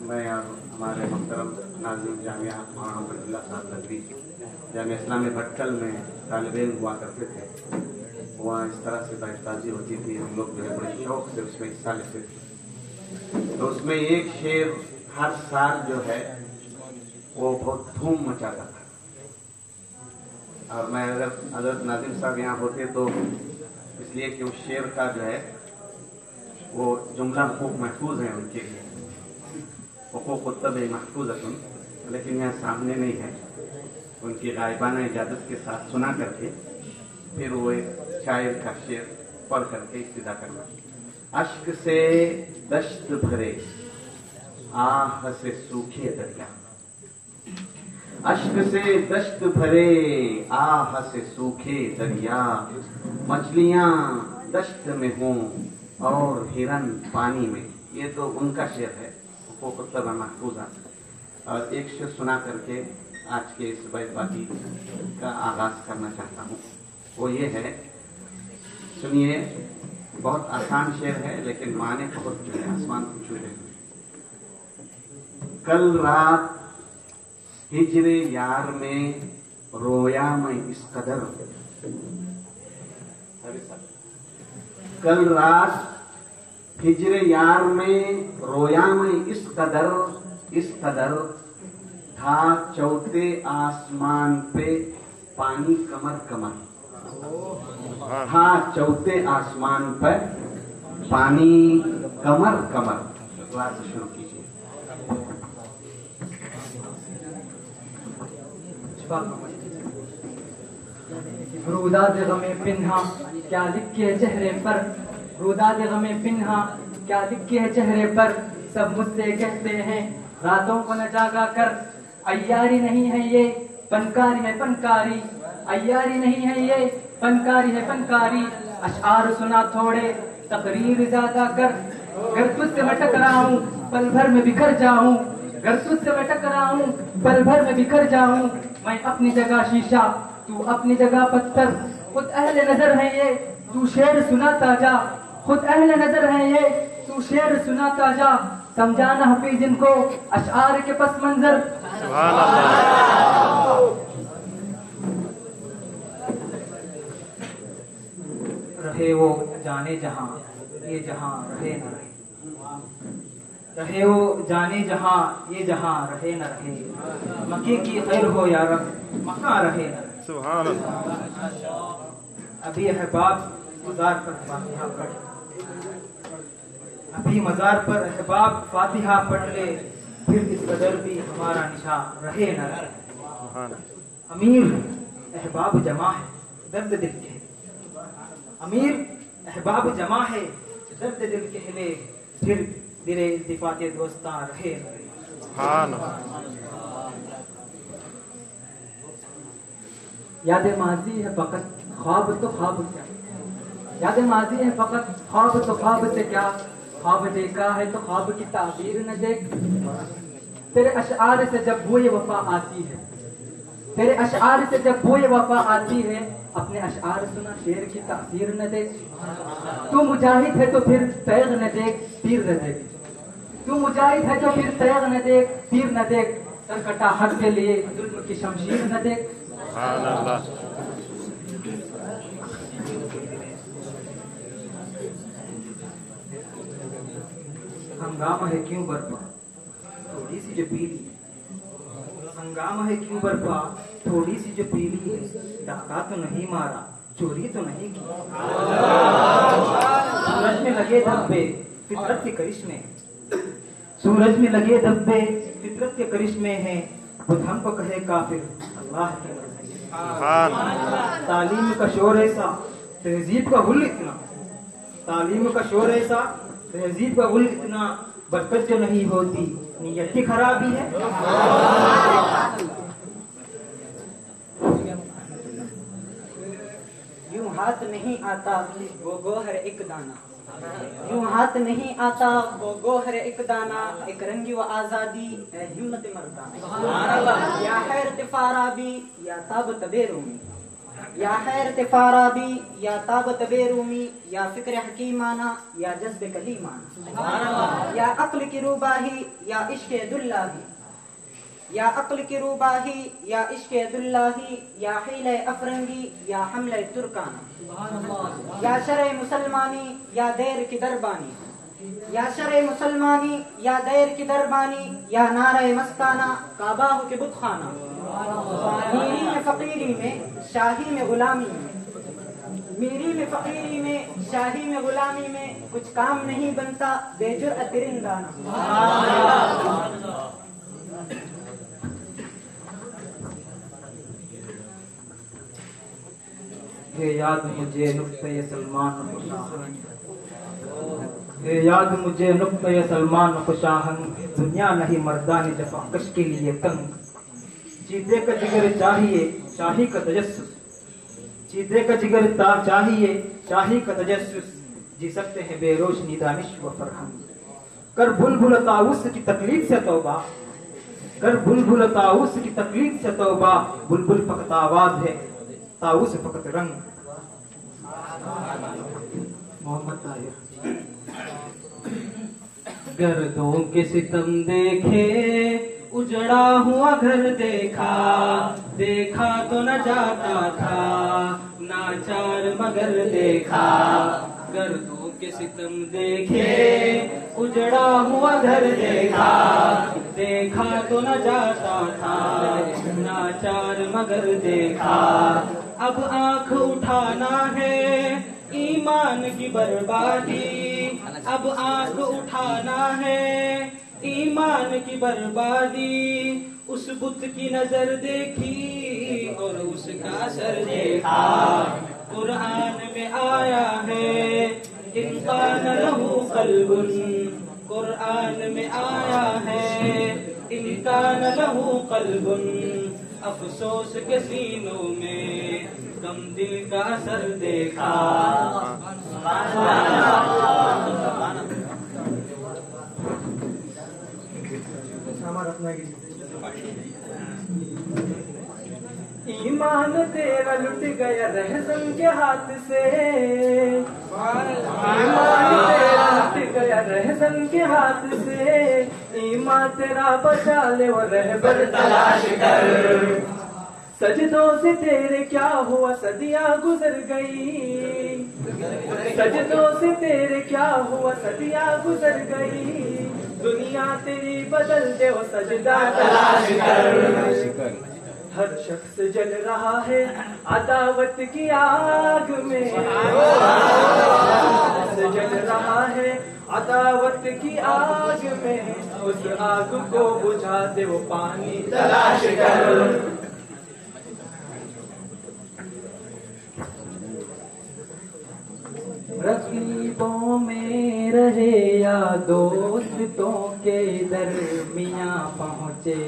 मैं और हमारे मोहतरम नाज़िम जामिया मौलाना अब्दुल्ला साहब नदवी जामिया इस्लामी भटकल में तालिब इल्म हुआ करते थे। वहाँ इस तरह से बाइशबाजी होती थी, हम लोग जो है बड़े शौक से उसमें हिस्सा लेते थे। तो उसमें एक शेर हर साल जो है वो बहुत धूम मचाता था, और मैं अगर हज़रत नाज़िम साहब यहाँ होते तो इसलिए कि उस शेर का जो है वो जुमला हुकूक महफूज है उनके लिए, हुकूक तब महफूज़तुन, लेकिन यहाँ सामने नहीं है। उनकी गायबाना इजाज़त के साथ सुना करके फिर वो एक शायर का शेर पढ़ करके इब्तिदा करना। अश्क से दश्त भरे आह से सूखे दरिया, अश्क से दश्त भरे आह से सूखे दरिया, मछलियां दश्त में हों और हिरन पानी में। ये तो उनका शेर है, हुकूक तब महफूज़ा। और एक शेर सुना करके आज के इस बैतबाजी का आगाज करना चाहता हूँ। वो ये है, सुनिए, बहुत आसान शेर है लेकिन माने बहुत जो है आसमान को छू रहे। कल रात हिजरे यार में रोया मैं इस कदर, कल रात हिजरे यार में रोया मैं इस कदर था चौथे आसमान पे पानी कमर कमर, था चौथे आसमान पर पानी कमर कमर। क्लास शुरू कीजिए। रुदाद गमे पिन्हा क्या लिखे है चेहरे पर, रुदाद गमे पिन्हा क्या लिखे है चेहरे पर, सब मुझसे कहते हैं रातों को न जागा कर, अय्यारी नहीं है ये फनकारी है फनकारी, अय्यारी नहीं है ये फनकारी है फनकारी, अशआर सुना थोड़े तकरीर ज्यादा कर, घर तुझसे मैं टकराऊं पल भर में बिखर जाऊं, घर तुझसे मैं टकराऊं पल भर में बिखर जाऊं, मैं अपनी जगह शीशा तू अपनी जगह पत्थर, खुद अहले नजर है ये तू शेर सुनाता जा, खुद अहले नजर है ये तू शेर सुनाता जा, समझाना हफीज इनको अशआर के पस मंजर। सुभान अल्लाह। रहे वो जाने जहां ये जहां रहे न रहे, रहे वो जाने जहां ये जहां रहे न रहे, मक्के की खैर हो या रब मक्का रहे न रहे। सुभान अल्लाह। अभी अहबाब मज़ार पर फातिहा पढ़, अभी मज़ार पर अहबाब फातिहा पढ़ ले, फिर इस कदर भी हमारा निशा रहे न रहे। अमीर अहबाब जमा है दर्द दिल के, अमीर अहबाब जमा है दर्द दिल के हिले, फिर दिले इल्तिफाते दोस्तां रहे न रहे। याद माजी है फकत ख्वाब तो ख्वाब क्या, याद माजी है फकत ख्वाब तो ख्वाब से क्या, ख्वाब देखा है तो ख्वाब की ताबीर न देख, तेरे अशआर से जब बूए वफा आती है, तेरे अशआर से जब बूए वफा आती है, अपने अशआर सुना शेर की तासीर न देख, तू मुजाहिद है तो फिर तैग न देख तीर न देख, तू मुजाहिद है तो फिर तैग न देख तीर न देख, सर कटा हक के लिए जुल्म की शमशीर न देख। हंगामा है क्यों बर्पा थोड़ी सी जो पीली, हंगामा है क्यों बर्पा थोड़ी सी जो पीली है, डाका तो नहीं मारा चोरी तो नहीं की, सूरज में लगे धब्बे फितरत के करिश्मे, सूरज में लगे धब्बे फितरत के करिश्मे हैं, खुद हमको कहे काफिर अल्लाह की मर्जी। तालीम का शोर ऐसा तहजीब का गुल इतना, तालीम का शोर ऐसा तहजीब का गुल इतना, बरकत जो नहीं होती नीयत की खराबी है। यूं हाथ नहीं आता वो गोहर एक दाना, यूं हाथ नहीं आता वो गोहर एक दाना, एक रंगी व आजादी है हिम्मत मर्दाना, या हैरत फाराबी या ताब तबेरूमी, या हैरत फाराबी, या ताबत बेरूमी, या फिक्र हकीमाना, या जज्ब कलीमाना, या अक्ल की रूबाही, या इश्क दुल्लाही, या अक्ल की रूबाही, या इश्क दुल्लाही, या हीले अफरंगी, या हमले तुर्काना, या शरे मुसलमानी, या देर की दरबानी, या शरे मुसलमानी, या देर की दरबानी, या नारे मस्ताना, काबाहु के बुतखाना, मीरी में फकीरी में, शाही में गुलामी में, मीरी में फकीरी में, शाही में गुलामी में, कुछ काम नहीं बनता बेजुर्अत तिरिंदाना। हे याद मुझे नुक्ते सलमान खुशाहन, हे याद मुझे नुक्ते सलमान खुशाहन, दुनिया नहीं मर्दानी जफा कश के लिए तंग, चीते का जिगर चाहिए शाही का तजस्सुस, चीते का जिगर चाहिए शाही का तजस्सुस, जी सकते हैं बेरोशनी दानिश व फरहम, कर बुलबुल ताउस की तकलीफ से तौबा, कर बुलबुल ताउस की तकलीफ से तौबा, बुलबुल फकत आवाज है ताउस फकत रंग। मोहम्मद ताहिर। गर्दों के सितम देखे, उजड़ा हुआ घर देखा, देखा तो न जाता था नाचार मगर देखा, गर्दों के सितम देखे, उजड़ा हुआ घर देखा, देखा तो न जाता था नाचार मगर देखा, अब आंख उठाना है ईमान की बर्बादी, अब आंख उठाना है ईमान की बर्बादी, उस बुत की नजर देखी और उसका असर देखा, कुरान में आया है इंसान लहू कल्बुन, कुरान में आया है इंसान लहू कल्बुन, अफसोस के सीनों में कम दिल का असर देखा। ईमान तेरा लुट गया रहज़न के हाथ से, ईमान तेरा लुट गया रहज़न के हाथ से, ईमान तेरा बचा ले वो रहबर तलाश कर, सजदों से तेरे क्या हुआ सदियां गुजर गई, सजदों से तेरे क्या हुआ सदियां गुजर गई, दुनिया तेरी बदल दे वो सजदा तलाश कर, हर शख्स जल रहा है अदावत की आग में, जल रहा है अदावत की आग में, उस आग को बुझा दे वो पानी तलाश कर। रकीबों में रहे या दोस्तों के दरमियां पहुँचे,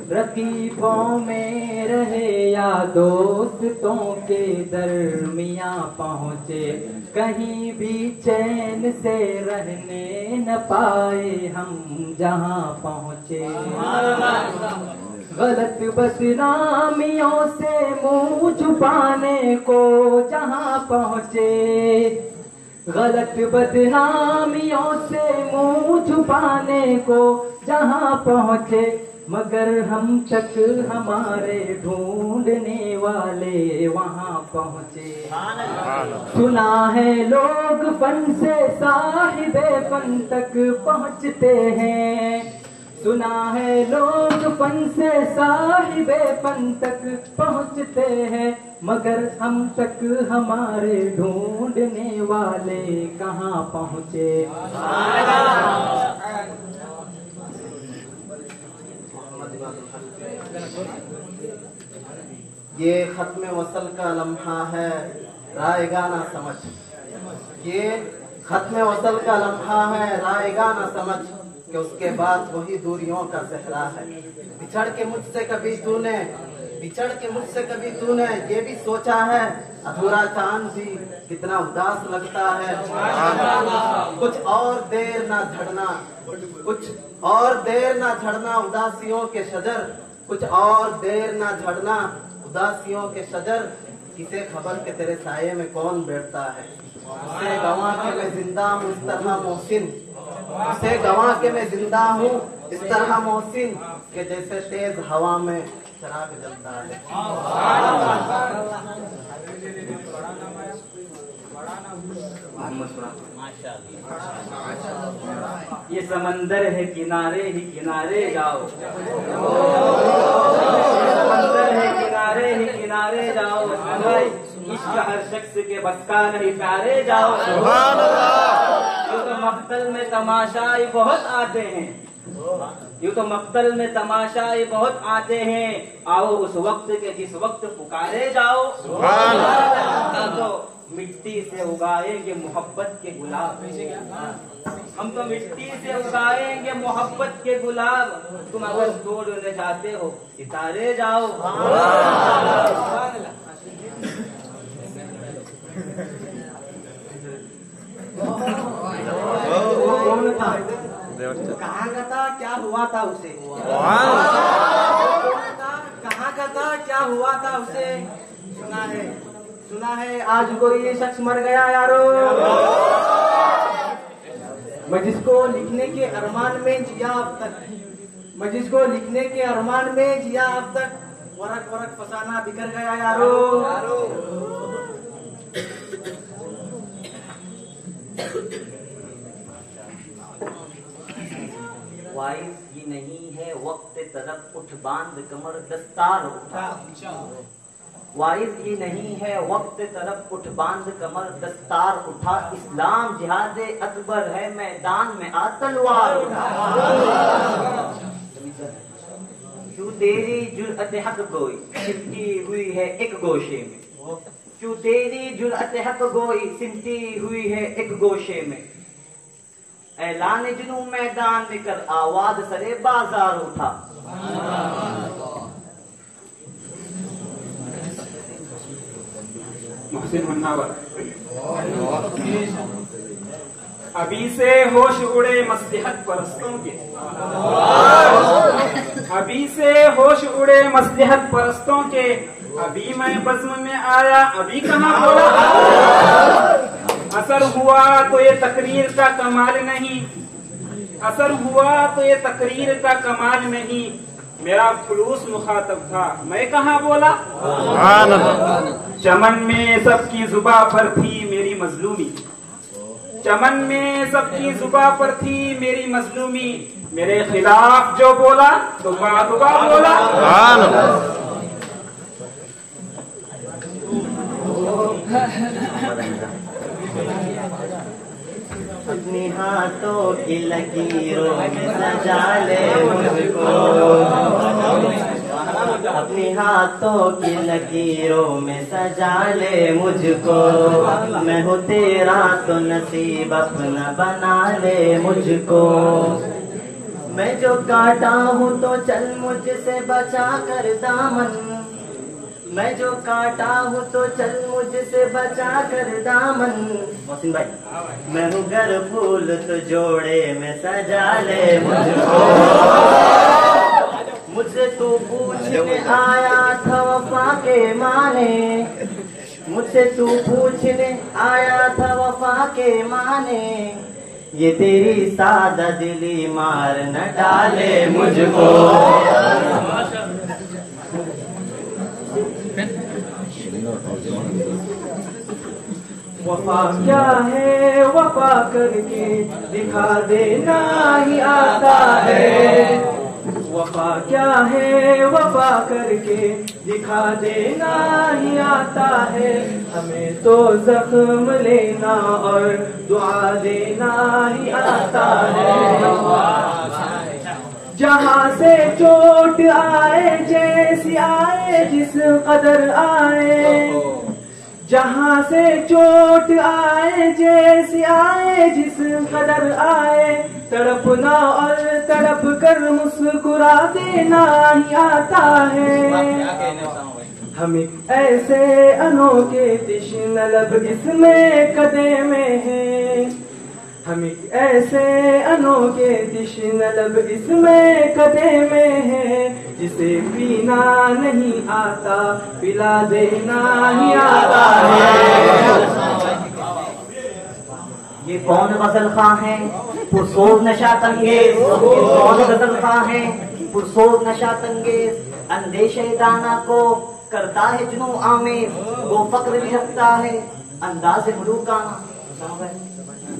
रकीबों में रहे या दोस्तों के दरमियां पहुँचे, कहीं भी चैन से रहने न पाए हम जहाँ पहुँचे, गलत बदनामियों से मुंह छुपाने को जहाँ पहुँचे, गलत बदनामियों से मुंह छुपाने को जहाँ पहुँचे, मगर हम तक हमारे ढूंढने वाले वहाँ पहुँचे। सुना है लोग फन से साहिबे फन तक पहुँचते हैं, सुना है लोग फन से साहिबे फन तक पहुँचते हैं, मगर हम तक हमारे ढूंढने वाले कहाँ पहुँचे। ये खत्म वसल का लम्हा है रायगा ना समझ, ये खत्म वसल का लम्हा है रायगा ना समझ, कि उसके बाद वही दूरियों का सहरा है। बिछड़ के मुझसे कभी तूने, बिछड़ के मुझसे कभी तूने ये भी सोचा है, अधूरा चांद भी कितना उदास लगता है। कुछ और देर ना झड़ना, कुछ और देर ना झड़ना उदासियों के शजर, कुछ और देर ना झड़ना उदासियों के शजर, किसे खबर के तेरे साये में कौन बैठता है। उसे गंवा के मैं जिंदा हूँ इस तरह मोहसिन, उसे गंवा के मैं जिंदा हूँ इस तरह मोहसिन के जैसे तेज हवा में चराग जलता है। ये समंदर है किनारे ही किनारे जाओ, समंदर है किनारे ही किनारे जाओ, इश्क हर शख्स के बस का नहीं प्यारे जाओ। यूँ तो मक्तल में तमाशाई बहुत आते हैं, यूँ तो मक्तल में तमाशाई बहुत आते हैं, आओ उस वक्त के जिस वक्त पुकारे जाओ। तो मिट्टी से उगाएंगे मोहब्बत के गुलाब, हम तो मिट्टी से उगाएंगे मोहब्बत के गुलाब, तुम अगर तोड़ने जाते हो सितारे जाओ। कौन था, कहाँ का था, क्या हुआ था उसे, कहाँ का था, क्या हुआ था उसे। सुना है आज कोई शख्स मर गया यारो, मैं जिसको लिखने के अरमान में जिया अब तक, मैं जिसको लिखने के अरमान में जिया अब तक, वरक वरक फसाना बिखर गया यारो। वाइस ये नहीं है वक्त तरफ उठ बांध कमर दस्तार उठा, वाइस ये नहीं है वक्त तरफ उठ बांध कमर दस्तार उठा, इस्लाम जिहाद अकबर है मैदान में आ तलवार उठा। क्यों तेरी जुर्अत हक गोई सिमटी हुई है एक गोशे में, क्यों तेरी जुर्अत हक गोई सिमटी हुई है एक गोशे में, ऐलान जुनू मैदान में कर आवाज सरे बाजार उठा। मोहसिन मुन्नावर, अभी से होश उड़े मस्लिहत परस्तों के, अभी से होश उड़े मस्लिहत परस्तों के, अभी मैं बज़्म में आया अभी कहाँ बोला। असर हुआ तो ये तकरीर का कमाल नहीं, असर हुआ तो ये तकरीर का कमाल नहीं, मेरा खुलूस मुखातब था मैं कहाँ बोला। चमन में सबकी जुबा पर थी मेरी मजलूमी, चमन में सबकी जुबा पर थी मेरी मजलूमी, मेरे खिलाफ जो बोला तो बादुबा बोला। अपनी हाथों की लकीरों में सजा ले मुझको, अपनी हाथों की लकीरों में सजा ले मुझको, मैं हूँ तेरा तो नसीब अपना बना ले मुझको, मैं जो काटा हूँ तो चल मुझसे बचा कर दामन, मैं जो काटा हूँ तो चल मुझसे बचा कर दामन। मोहसिन भाई, मैं हूँ घर फूल तो जोड़े में सजा ले मुझको, मुझसे तू पूछने आया था वफा के माने, मुझसे तू पूछने आया था वफा के माने, ये तेरी सादा दिली मार न डाले मुझको। वफा क्या है वफा करके दिखा देना ही आता है, वफा क्या है वफा करके दिखा देना ही आता है, हमें तो जख्म लेना और दुआ देना ही आता है। जहाँ से चोट आए जैसी आए जिस कदर आए, जहाँ से चोट आए जैसी आए जिस कदर आए, तड़पना और तड़प कर मुस्कुरा देना ही आता है। हम एक ऐसे अनोखे तिश्न लब इसमें कदे में है, हम एक ऐसे अनोखे तिश्न लब इसमें कदे में है, जिसे पीना नहीं आता पिला देना ही आता है। ये कौन गजल खां है पुरसोर नशा तंगेज, ये कौन गजल खां है पुरसोर नशा तंगेज, अंदेशे दाना को करता है जुनू आमेज, वो फक्र भी रखता है अंदाज मुलूकाना,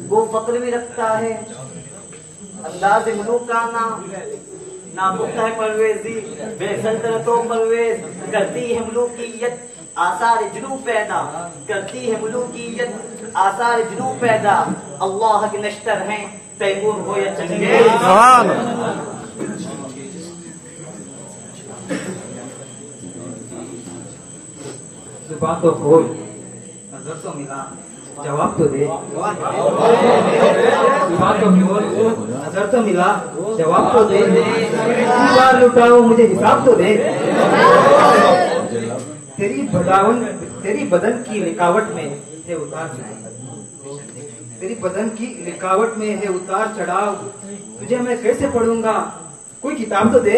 वो फक्र भी रखता है अंदाज मुलूकाना, ना पुख्ता है परवेजी बेसल्तनतों परवेज, करती है मुलूकियत आसार जुनू पैदा, करती है मुलूकियत आसार जुनू पैदा, अल्लाह के नश्तर हैं तैमूर हो या चंगेज। जुबान तो खोल, नजर तो मिला, जवाब तो दे। जुबान तो खोल, नजर तो मिला, जवाब तो दे। कितनी बार लुटाओ मुझे हिसाब तो दे। तेरी बदन की लिखावट में है उतार चढ़ाव, तेरी बदन की लिखावट में है उतार चढ़ाव, तुझे मैं कैसे पढ़ूंगा कोई किताब तो दे।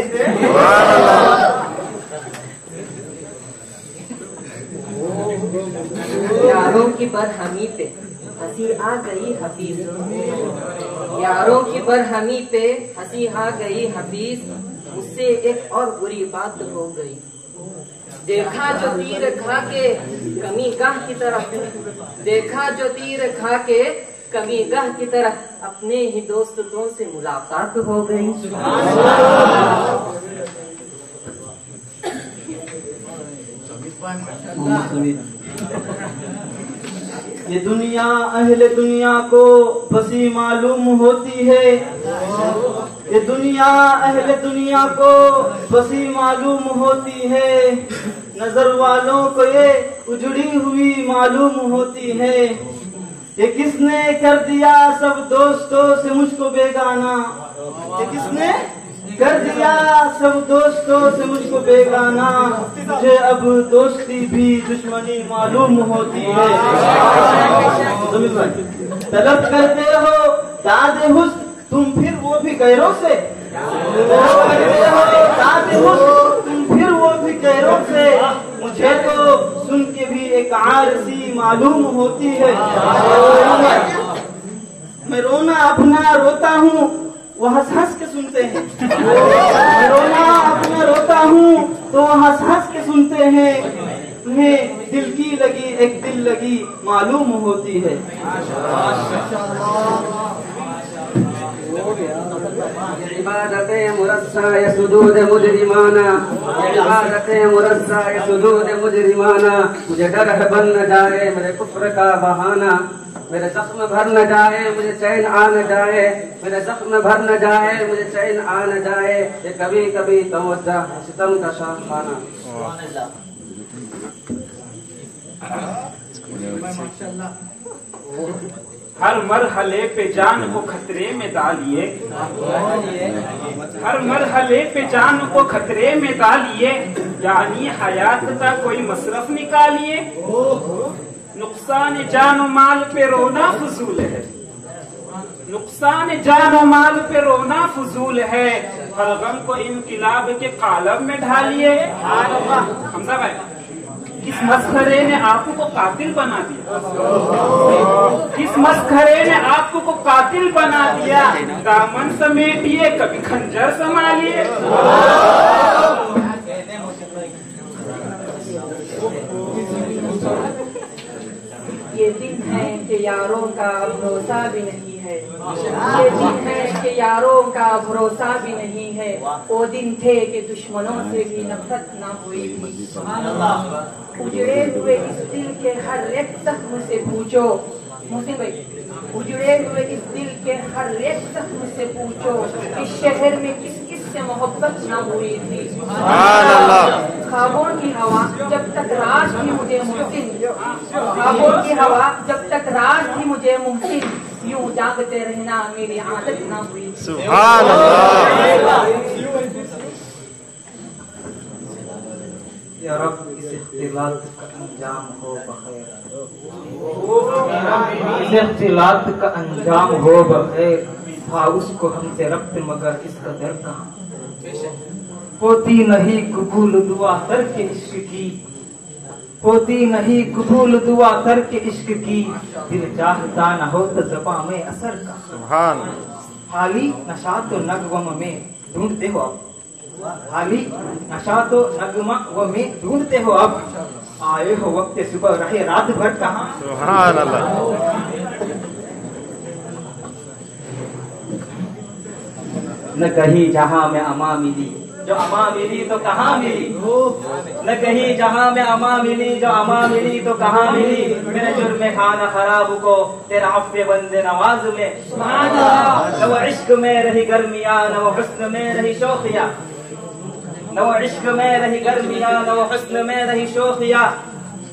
यारों की बरहमी पे हंसी आ गई हफीज, यारों की बरहमी पे हंसी आ गई हफीज, मुझसे एक और बुरी बात हो गई। देखा जो तीर खा के कमी गाह की तरफ, देखा जो तीर खा के कमी गाह की तरफ, अपने ही दोस्तों से मुलाकात हो गई। ये दुनिया अहले दुनिया को बसी मालूम होती है, ये दुनिया अहले दुनिया को बसी मालूम होती है, नजर वालों को ये उजड़ी हुई मालूम होती है। ये किसने कर दिया सब दोस्तों से मुझको बेगाना, ये किसने कर दिया सब दोस्तों से मुझको बेगाना, मुझे अब दोस्ती भी दुश्मनी मालूम होती है। तलब करते हो दादे हुस्न तुम फिर वो भी गैरों से, तलब करते हो दादे हुस्न तुम फिर वो भी गैरों से, मुझे तो सुन के भी एक आरसी मालूम होती है। मैं रोना अपना रोता हूँ वो हंस हंस के सुनते हैं, मैं रोना अपना रोता हूँ तो हंस हंस के सुनते हैं, उन्हें दिल की लगी एक दिल लगी मालूम होती है। इबादत मुरस्सा सुदूद मुजरिमाना, इबादत मुरस्सा सुदूद मुजरिमाना, मुझे डर है बन न जाए मेरे कुफ्र का बहाना, मेरे जख्म भर न जाए मुझे चैन आ न जाए, मेरे जख्म भर न जाए मुझे चैन आ न जाए, ये कभी कभी तवज्जा सितम का शाखाना। हर मरहले पे जान को खतरे में डालिए, हर मरहले पे जान को खतरे में डालिए, यानी हयात का कोई मसरफ निकालिए। नुकसान जान माल पे रोना फजूल है, नुकसान जान माल पे रोना फजूल है, हर गम को इनकिलाब के कालब में ढालिए। हमजा भाई, किस मस्खरे ने आपको कातिल बना दिया, किस मस्खरे ने आपको कातिल बना दिया, दामन समेटिए कभी खंजर संभालिए। ये दिन है कि यारों का भरोसा भी नहीं है, ये दिन है कि यारों का भरोसा भी नहीं है, वो दिन थे कि दुश्मनों से भी नफरत ना हुई थी। उजड़े हुए इस दिल के हर एक जख्म से पूछो, मोहसिन भाई, उजड़े हुए इस दिल के हर एक जख्म से पूछो, इस शहर में किस किस से मोहब्बत ना हुई थी। ख्वाबों की हवा जब तक रात थी मुझे मुहसिन, ख्वाबों की हवा जब तक रात थी मुझे मुहसिन, यूं जागते रहना मेरी आदत ना हुई। सुभान अल्लाह। या रब इस इख्तिलात का अंजाम हो बखैर, इस इख्तिलात का अंजाम हो बखैर, था उसको हमसे रब्त मगर इसका दर कहाँ। होती नहीं कबूल दुआ करके इश्क की, होती नहीं कबूल दुआ करके इश्क की, दिल चाहता न हो तो ज़बां में असर का। सुभान हाली नशा तो नगम में ढूंढते हो अब, हाली नशा तो नगमा व में ढूंढते हो अब, आए हो वक्त सुबह रहे रात भर कहाँ। सुभान अल्लाह। न कहीं जहां में अमा मिली जो अमा मिली तो कहाँ मिली, न कहीं जहां में अमा मिली जो अमा मिली तो कहाँ मिली। मेरे जुर्म खाना खराब को तेरा अफ़्व बंदे नवाज में, न वो इश्क में रही गर्मियां न वो हुस्न में रही शौकिया, न वो इश्क में रही गर्मियां न वो हुस्न में रही शौकिया,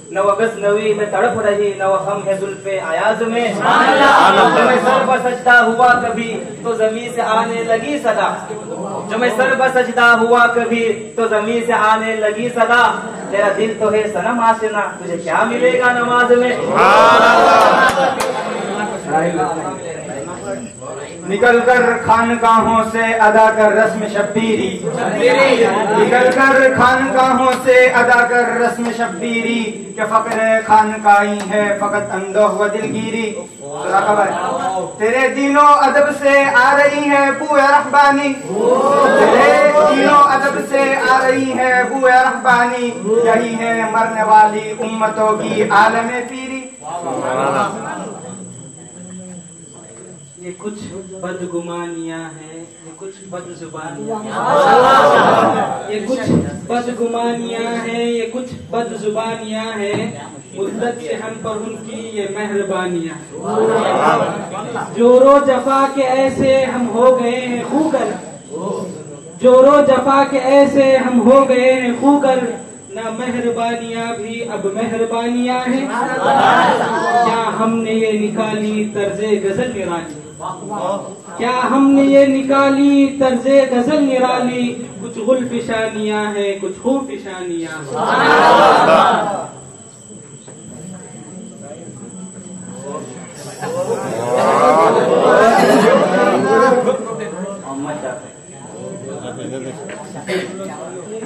न वो गज़नवी में तड़प रही न वो हम है जुल्फ़े अयाज में। जब मैं सर पर सजदा हुआ कभी तो ज़मीन से आने लगी सदा, जब मैं सर पर सजदा हुआ कभी तो ज़मीन से आने लगी सदा। तेरा दिल तो है सनम आशिना, तुझे क्या मिलेगा नमाज में। निकल कर खानकाहों से अदा कर रस्म शब्बीरी, निकल कर खानकाहों से अदा कर रस्म शब्बीरी, के फक्र खानकाई है फकत अंदोह व दिलगिरी। तेरे दिनों अदब से आ रही है बूए रहबानी, तेरे दिनों अदब से आ रही है बूए रहबानी, यही है मरने वाली उम्मतों की आलम पीरी। ये कुछ बदगुमानियां हैं, ये कुछ बदजुबानियां हैं, ये कुछ बदगुमानियां हैं, ये कुछ बदजुबानियां हैं, मुद्दत से हम पर उनकी ये मेहरबानियां हैं। जोरो जफा के ऐसे हम हो गए हैं खूकर, जोरो जफा के ऐसे हम हो गए हैं खूकर, ना मेहरबानियां भी अब मेहरबानियां हैं। क्या हमने ये निकाली तर्जे गजल निराली, क्या हमने ये निकाली तर्जे गजल निराली, कुछ गुलफिशानियां हैं कुछ खूफिशानियां।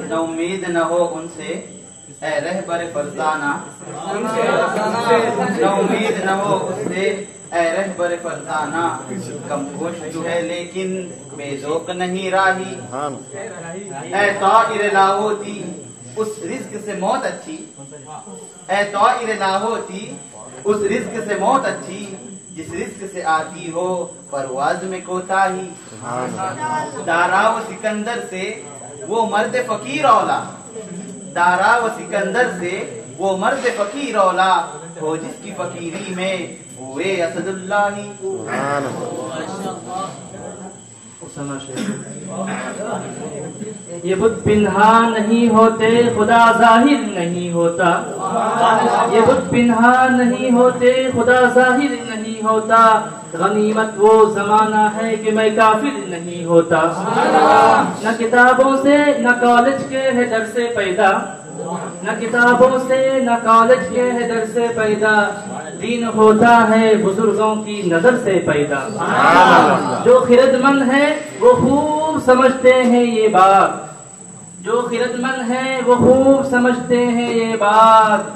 न उम्मीद न हो उनसे ए रहबर फरजाना, न उम्मीद न हो उससे ए रहबर फरजाना, कम गोश्त है लेकिन बेजोक नहीं राही, ए ताइर लाहोती उस रिज्क से मौत अच्छी, ए ताइर लाहोती उस रिज्क से मौत अच्छी, जिस रिज्क से आती हो परवाज में कोताही। दारा व सिकंदर से वो मर्द फकीर औला, दारा व सिकंदर से वो मर्द फकीर औला, हो जिसकी फकीरी में हुए असदुल्लाही। ये बुत पिन्हा नहीं होते खुदा जाहिर नहीं होता, ये बुत पिन्हा नहीं होते खुदा जाहिर नहीं होता, गनीमत वो जमाना है कि मैं काफिर नहीं होता। न किताबों से न कॉलेज के है डर से पैदा, न किताबों से न कॉलेज के है डर से पैदा, दीन होता है बुजुर्गों की नजर से पैदा। जो खिरदमंद है वो खूब समझते हैं ये बात, जो खिरदमंद है वो खूब समझते हैं ये बात,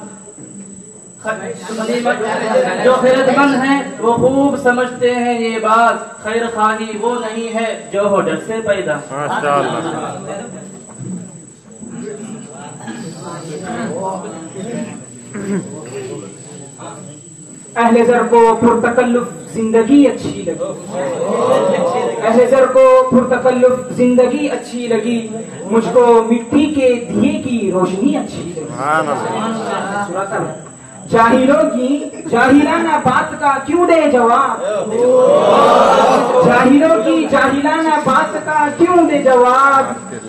जो खिरदमंद है वो खूब समझते हैं ये बात, खैर खानी वो नहीं है जो हो डर से पैदा। अहले ज़र को पुरतकल्लुफ जिंदगी अच्छी लगी, अहले ज़र को पुरतकल्लुफ जिंदगी अच्छी लगी, मुझको मिट्टी के दिए की रोशनी अच्छी लगी। जाहिलों की जाहिलाना बात का क्यों दे जवाब, जाहिलों की जाहिलाना बात का क्यों दे जवाब,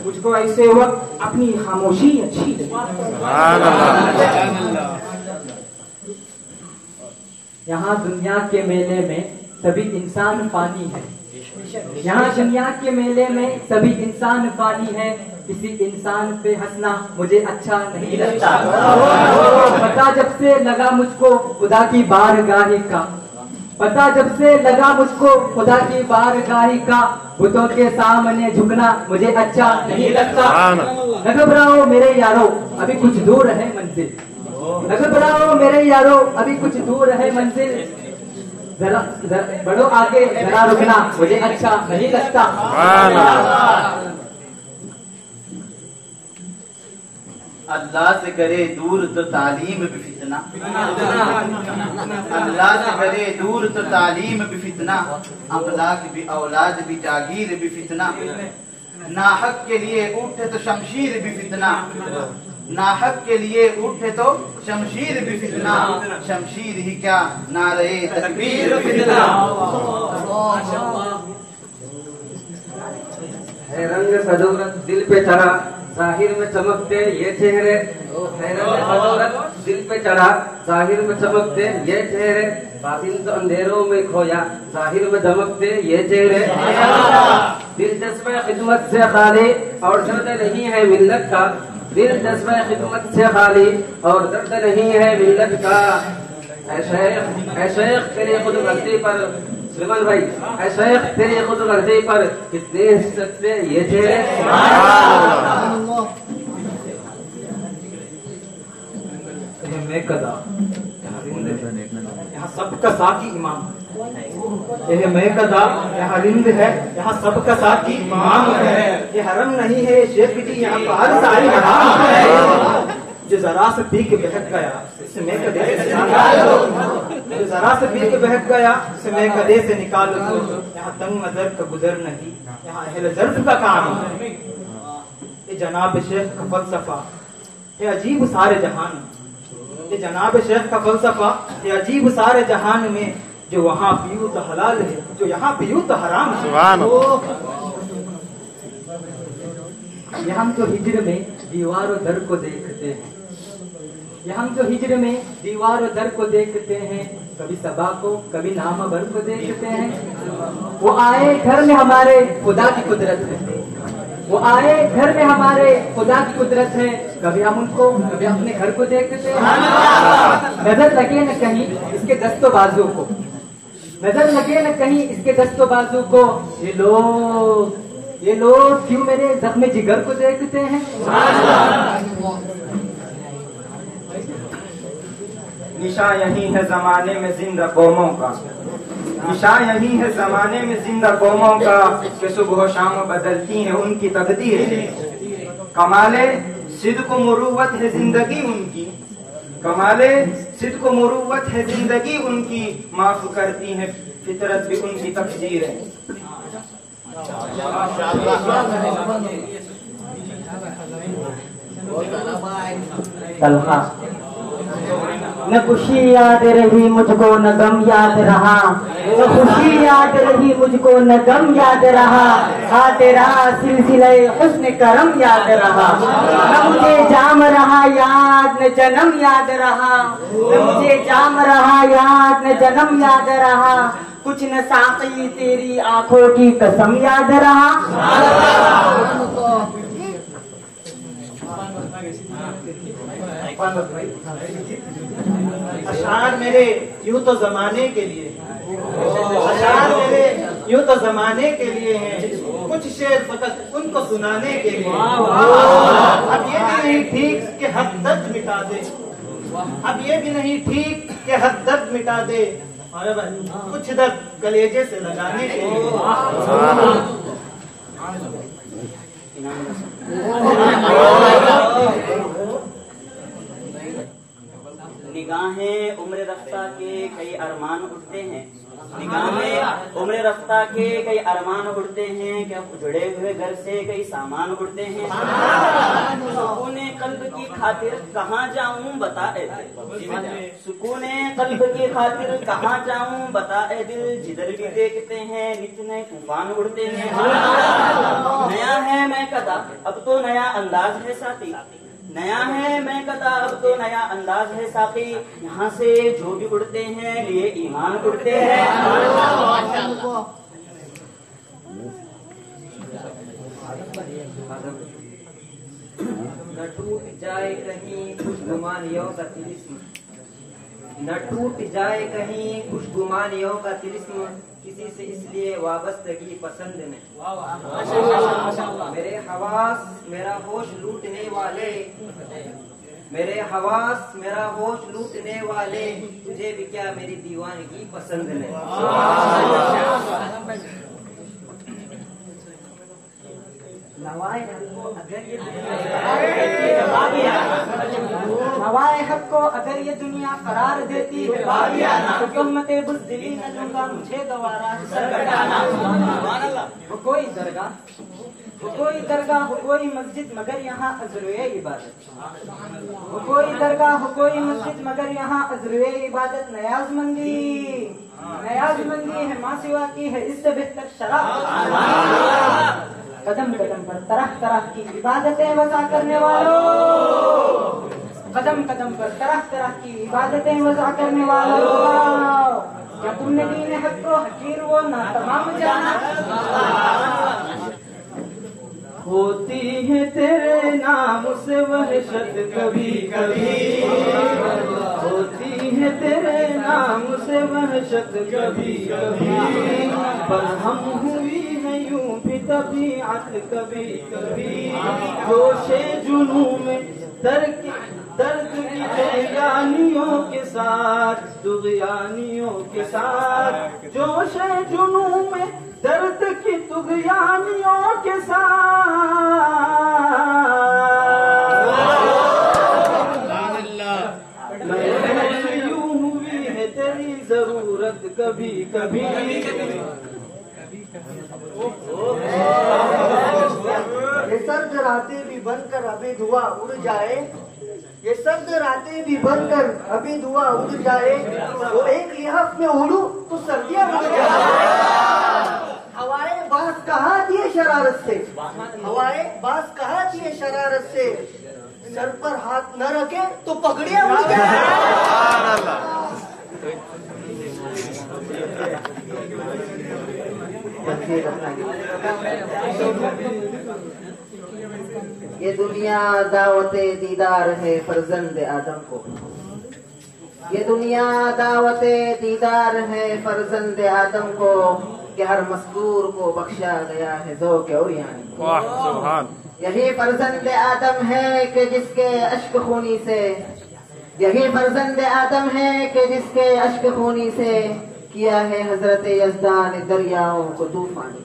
मुझको ऐसे वक्त अपनी खामोशी अच्छी लगी। यहाँ दुनिया के मेले में सभी इंसान फानी है, यहाँ दुनिया के मेले में सभी इंसान फानी है, किसी इंसान पे हंसना मुझे अच्छा नहीं लगता। पता जब से लगा मुझको खुदा की बारगाह का, पता जब से लगा मुझको खुदा की बारगाही का, बुतों के सामने झुकना मुझे अच्छा नहीं लगता। न घबराओ मेरे यारो अभी कुछ दूर है मंजिल, न घबराओ मेरे यारो अभी कुछ दूर है मंजिल, जरा बढ़ो आगे जरा रुकना मुझे अच्छा नहीं लगता। अल्लाह से करे दूर तो तालीम भी फितना, अल्लाह से करे दूर तो तालीम भी फितना, अमलाक भी औलाद भी जागीर भी फितना, नाहक के लिए उठे तो शमशीर भी फितना, नाहक के लिए उठे तो शमशीर भी फितना, शमशीर ही क्या नारे तकबीर फितना। है रंग सदौलत दिल पे चढ़ा, जाहिर में चमकते ये चेहरे, है रंग सदौलत दिल पे चढ़ा, जाहिर में चमकते ये चेहरे, बातिन तो अंधेरों में खोया, जाहिर में दमकते ये चेहरे। दिलचस्प खिदमत से खाली और दर्द नहीं है मिल्लत का, दिलचस्प खिदमत से खाली और दर्द नहीं है मिल्लत का। ऐ शेख तेरी खुद गर्दी पर, श्रीमान भाई ऐ शेख तेरी खुद गर्दी पर कितने सकते ये चेहरे। मैं कदा यहाँ सबका साकी इमाम, यह मैं कदा यहाँ रिंद है, यहाँ सबका साकी इमाम है। ये हरम नहीं है शेख जी, यहाँ बाहर सारी हराम है। जो जरा से पी के बहक गया इसे मैं कदे से निकालो, जो जरा से पी के बहक गया इसे मैं कदे से निकालो। यहाँ तंग नजर का गुजर नहीं, यहाँ अहले ज़र्फ का काम है। ये जनाब शेख का फलसफा ये अजीब सारे जहान, ये जनाब शेख का फलसफा ये अजीब सारे जहान में, जो वहाँ पियूं तो हलाल है, जो यहाँ पियूं तो हराम है। ये हम जो हिजर में दीवार और दर को देखते हैं, ये हम जो हिजर में दीवार और दर को देखते हैं, कभी सबा को कभी नामा बर को देखते हैं। वो आए घर में हमारे खुदा की कुदरत है, वो आए घर में हमारे खुदा की कुदरत है, कभी हम उनको कभी अपने घर को देखते हैं। नजर लगे न कहीं इसके दस्तों बाजू को, नजर लगे न कहीं इसके दस्तों बाजू को, ये लोग क्यों मेरे जख्म जिगर को देखते हैं। निशा यही है जमाने में जिंदा कौमों का, निशा यही है जमाने में जिंदा कौमों का, कि सुबह शाम बदलती है उनकी तकदीर। कमाले सिद्क मुरुवत है जिंदगी उनकी, कमाले सिद्क मुरुवत है जिंदगी उनकी, माफ करती है फितरत भी उनकी तकदीर है। तलखा न खुशी याद रही मुझको न गम याद रहा, न खुशी याद रही मुझको न गम याद रहा, तेरा सिलसिले हुस्न करम याद रहा। न मुझे जाम रहा याद न जन्म याद रहा, न मुझे जाम रहा याद न जन्म याद रहा, कुछ न साकी तेरी आंखों की कसम याद रहा। अशार मेरे यूं तो जमाने के लिए, अशार मेरे यूं तो जमाने के लिए हैं, कुछ शेर फकत उनको सुनाने के लिए। अब ये भी नहीं ठीक कि हद दर्द मिटा दे, अब ये भी नहीं ठीक कि हद दर्द मिटा दे, अरे भाई कुछ दर्द कलेजे से लगाने के लिए। निगाहें उम्र रफ्ता के कई अरमान उठते हैं, निगाहें उम्र रफ्ता के कई अरमान उठते हैं, क्या उजड़े हुए घर से कई सामान उठते हैं। सुकूने कल्ब की खातिर कहाँ जाऊं बताए, सुकूने कल्ब की खातिर कहाँ जाऊं बताए दिल, जिधर भी देखते हैं नित नए तूफान उड़ते हैं। नया है मैं कदा अब तो नया अंदाज है साथी, नया है मैं कदा अब तो नया अंदाज है साकी, यहाँ से जो भी उड़ते हैं लिए ईमान उड़ते हैं। न टूट जाए कहीं कुछ गुमानियों का तिलिस्म, न टूट जाए कहीं खुशगुमानियों का तिलिस्म किसी से इसलिए वाबस्तगी पसंद नहीं। मेरे हवास मेरा होश लूटने वाले, मेरे हवास मेरा होश लूटने वाले, तुझे भी क्या मेरी दीवानगी पसंद नहीं। नवाए हक को अगर ये दुनिया करार देती है तो उम्मते बुज़दिली न दूंगा मुझे दोबारा वो कोई दरगाह, वो कोई दरगाह, वो कोई मस्जिद मगर यहाँ अज़रुए इबादत, वो कोई दरगाह, वो कोई मस्जिद मगर यहाँ अज़रुए इबादत। नयाज़मंदी नयाज़मंदी है माँ सिवा की है इससे बेहतर शराब। कदम कदम पर तरह तरह की इबादतें वज़ा करने वालों, कदम कदम पर तरह तरह की इबादतें वज़ा करने वालों, क्या तुमने दीन हक को हकीर वो ना तमाम जाना। होती है तेरे नाम से वहशत कभी कभी, होती है तेरे नाम से वहशत कभी कभी, पर हम हुई है यूं भी तबीअत कभी कभी। जोशे जुनू में दर्द की तुग़यानियों के साथ, तुग़यानियों के साथ, जोशे जुनू में दर्द की तुग़यानियों के साथ। मैं यूं हुई है तेरी जरूरत कभी कभी। ये सर्द रातें भी बनकर अभी धुआं उड़ जाए, ये सर्द रातें भी बनकर अभी धुआं उड़ जाए, तो एक लिहाफ में उड़ू तो सर्दियां उड़ जाए। हवाएं बास कहाँ दिए शरारत से, हवाएं बास कहाँ दिए शरारत से, सर पर हाथ न रखे तो पगड़ियां उड़ जाए। ये दुनिया दावते दीदार है फर्जंद आदम को, ये दुनिया दावते दीदार है फर्जंद आदम को, कि हर मज़कूर को बख्शा गया है ज़ौक़ और यानी। वाह सुभान। यही फर्जंद आदम है कि जिसके अश्क खूनी से, यही फर्जंद आदम है कि जिसके अश्क खूनी से किया है हजरत यज़दान दरियाओं को तूफानी।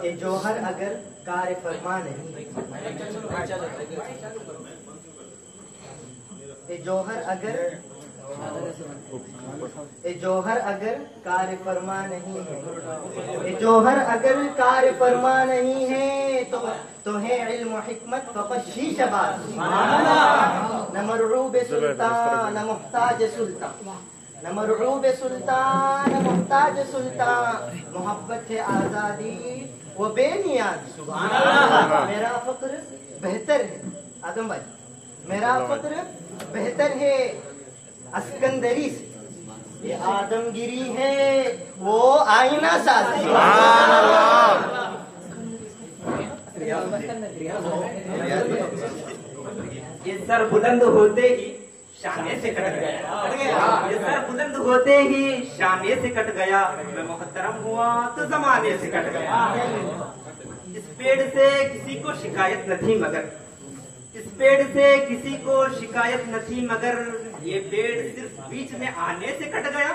ये जौहर अगर कार फरमा नहीं, ये जौहर अगर, ये जौहर अगर कार फरमा नहीं है, ये जौहर अगर कार फरमा नहीं है तो है इल्म हिकमत फक़त शीशबाज। न मरऊब सुल्तान न मुहताज सुल्तान, न मरऊब सुल्तान न मुहताज सुल्तान, मोहब्बत है आजादी वो बेनियाज। मेरा फक्र बेहतर है आदम भाई, मेरा फक्र बेहतर है अस्कंदरी से, ये आदमगिरी है वो आईना साज़ी। ये सर बुलंद होते ही शाने से कट गया, ये सर बुलंद होते ही शाने से कट गया, मैं मुहतरम हुआ तो जमाने से कट गया। इस पेड़ से किसी को शिकायत न थी मगर, इस पेड़ से किसी को शिकायत न थी मगर, ये पेड़ सिर्फ बीच में आने से कट गया।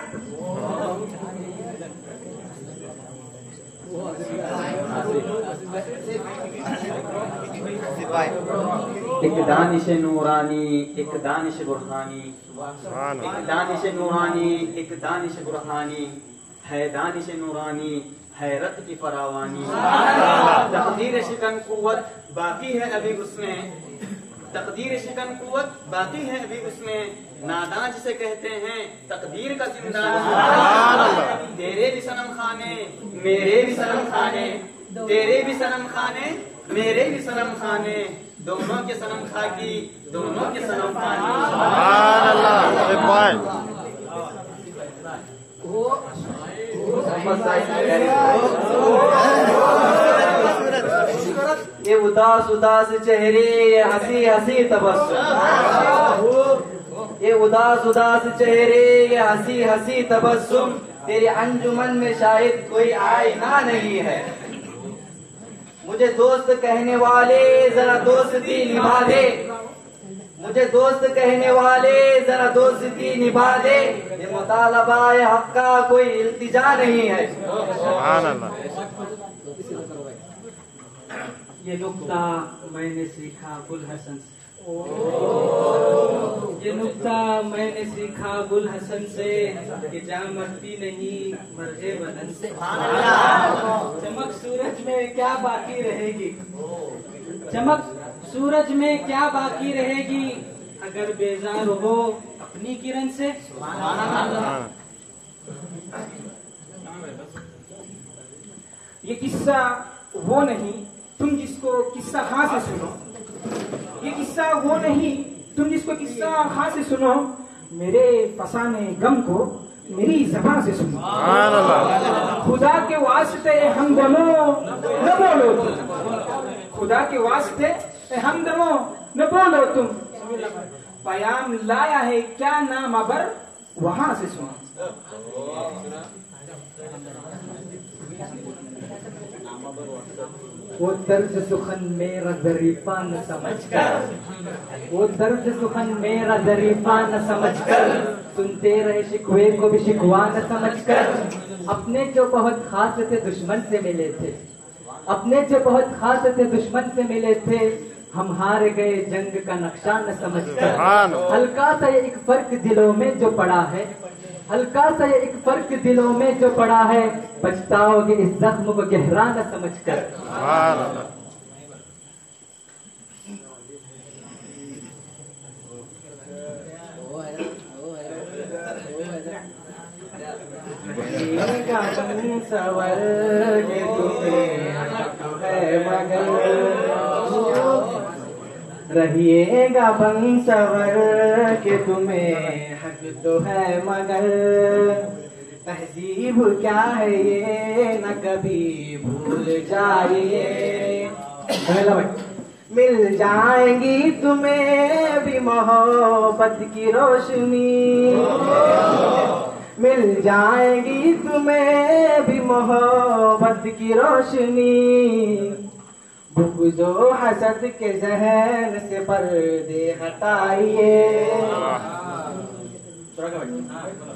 एक दानिश नूरानी एक दानिश बुरहानी, एक दानिश नूरानी एक दानिश बुरहानी, है दानिश नूरानी हैरत की फरावानी। तकदीर शिकन कुव्वत बाकी है अभी उसमें, तकदीर शिकन कुव्वत बाकी है अभी उसमें, नादान जिसे कहते हैं तकदीर का जिंदा। तेरे भी सनम खाने मेरे भी सनम खाने, तेरे भी सनम खाने मेरे भी सनम खाने, दोनों के सनम खाकी दोनों के सनम खाने। ये उदास उदास चेहरे, ये हंसी हंसी तबस्सुम, ये उदास उदास चेहरे, ये हंसी हंसी तबस्सुम, तेरे अंजुमन में शायद कोई आईना नहीं है। मुझे दोस्त कहने वाले जरा दोस्ती निभा दे, मुझे दोस्त कहने वाले जरा दोस्ती निभा दे, ये मुतालबा-ए हक का कोई इल्तिजा नहीं है। ये नुक्ता मैंने सीखा गुल हसन से, ये नुक्ता मैंने सीखा गुल हसन से, कि जा मरती नहीं मर्जे बदन से। चमक सूरज में क्या बाकी रहेगी, चमक सूरज में क्या बाकी रहेगी, अगर बेजार हो अपनी किरण से। ये किस्सा वो नहीं तुम जिसको किस्सा खां से सुनो, ये किस्सा वो नहीं तुम जिसको किस्सा खां से सुनो, मेरे फसाने गम को मेरी जबान से सुनो। खुदा के वास्ते हमदमो न बोलो तुम, खुदा के वास्ते हमदमो न बोलो तुम, पयाम लाया है क्या नाम अबर वहां से सुनो। वो दर्द सुखन मेरा ज़रीफ़ा न समझकर, वो दर्द सुखन मेरा ज़रीफ़ा न समझकर, सुनते रहे शिकवे को भी शिकवा न समझकर, अपने जो बहुत खास थे दुश्मन से मिले थे, अपने जो बहुत खास थे दुश्मन से मिले थे, हम हार गए जंग का नक्शा न समझकर। हल्का सा ये एक फर्क दिलों में जो पड़ा है, हल्का सा ये एक फर्क दिलों में जो पड़ा है, पछताओगे इस जख्म को गहरा न समझकर। रहिएगा बंसवर के तुम्हें हक तो है मगर, तहजीब क्या है ये न कभी भूल जाइए। मिल जाएंगी तुम्हें भी मोहब्बत की रोशनी, मिल जाएगी तुम्हें भी मोहब्बत की रोशनी, बुग़्ज़ो हसद के जहन से पर्दे हटाइए।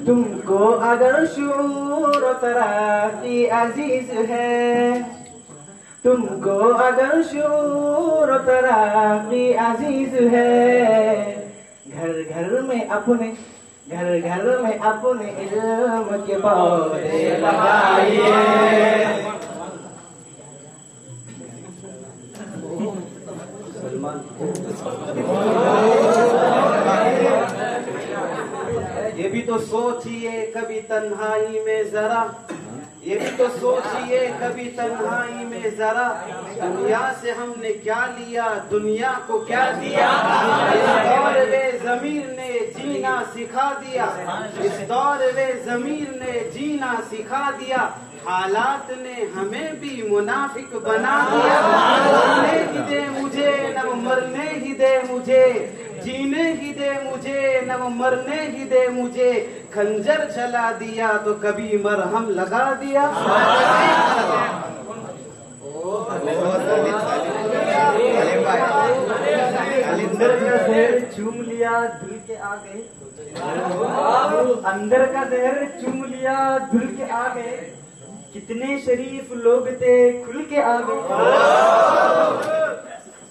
तुमको अगर शूर तराकी अजीज है, तुमको अगर शूर तराकी अजीज है, घर घर में अपने घर घर में अपने इल्म के पौधे लगाइए। ये भी तो सोचिए कभी तन्हाई में जरा, ये भी तो सोचिए कभी तन्हाई में जरा, दुनिया से हमने क्या लिया दुनिया को क्या दिया। इस दौर में ज़मीर ने जीना सिखा दिया, इस दौर में ज़मीर ने जीना सिखा दिया, हालात ने हमें भी मुनाफिक बना दिया। मरने ही दे मुझे न मरने ही दे मुझे, जीने ही दे मुझे न मरने ही दे मुझे, खंजर चला दिया तो कभी मरहम लगा दिया। अंदर का जहर चूम लिया धुल के आ गए, अंदर का जहर चूम लिया धुल के आ गए, कितने शरीफ लोग थे खुल के आ गए।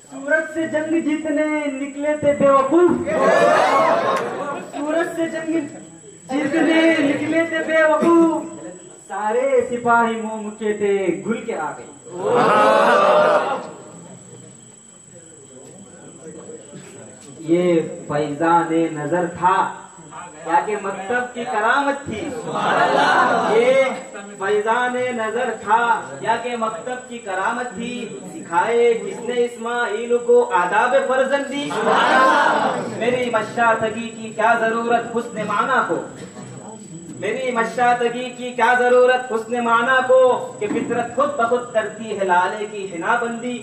सूरज से जंग जीतने निकले थे बेवकूफ, सूरज से जंग जीतने निकले थे बेवकूफ, सारे सिपाही मुंह मुके थे घुल के आ गए। ये फैजाने नजर था या कि मकतब की करामत थी, ये फैजाने नजर था या कि मकतब की करामत थी, सिखाए किसने इस्माइल को आदाब मेरी मशातगी की क्या जरूरत हुस्न माना को, मेरी मशादगी की क्या जरूरत हुस्न माना को कि फितरत खुद ब खुद करती है लाले की हिनाबंदी।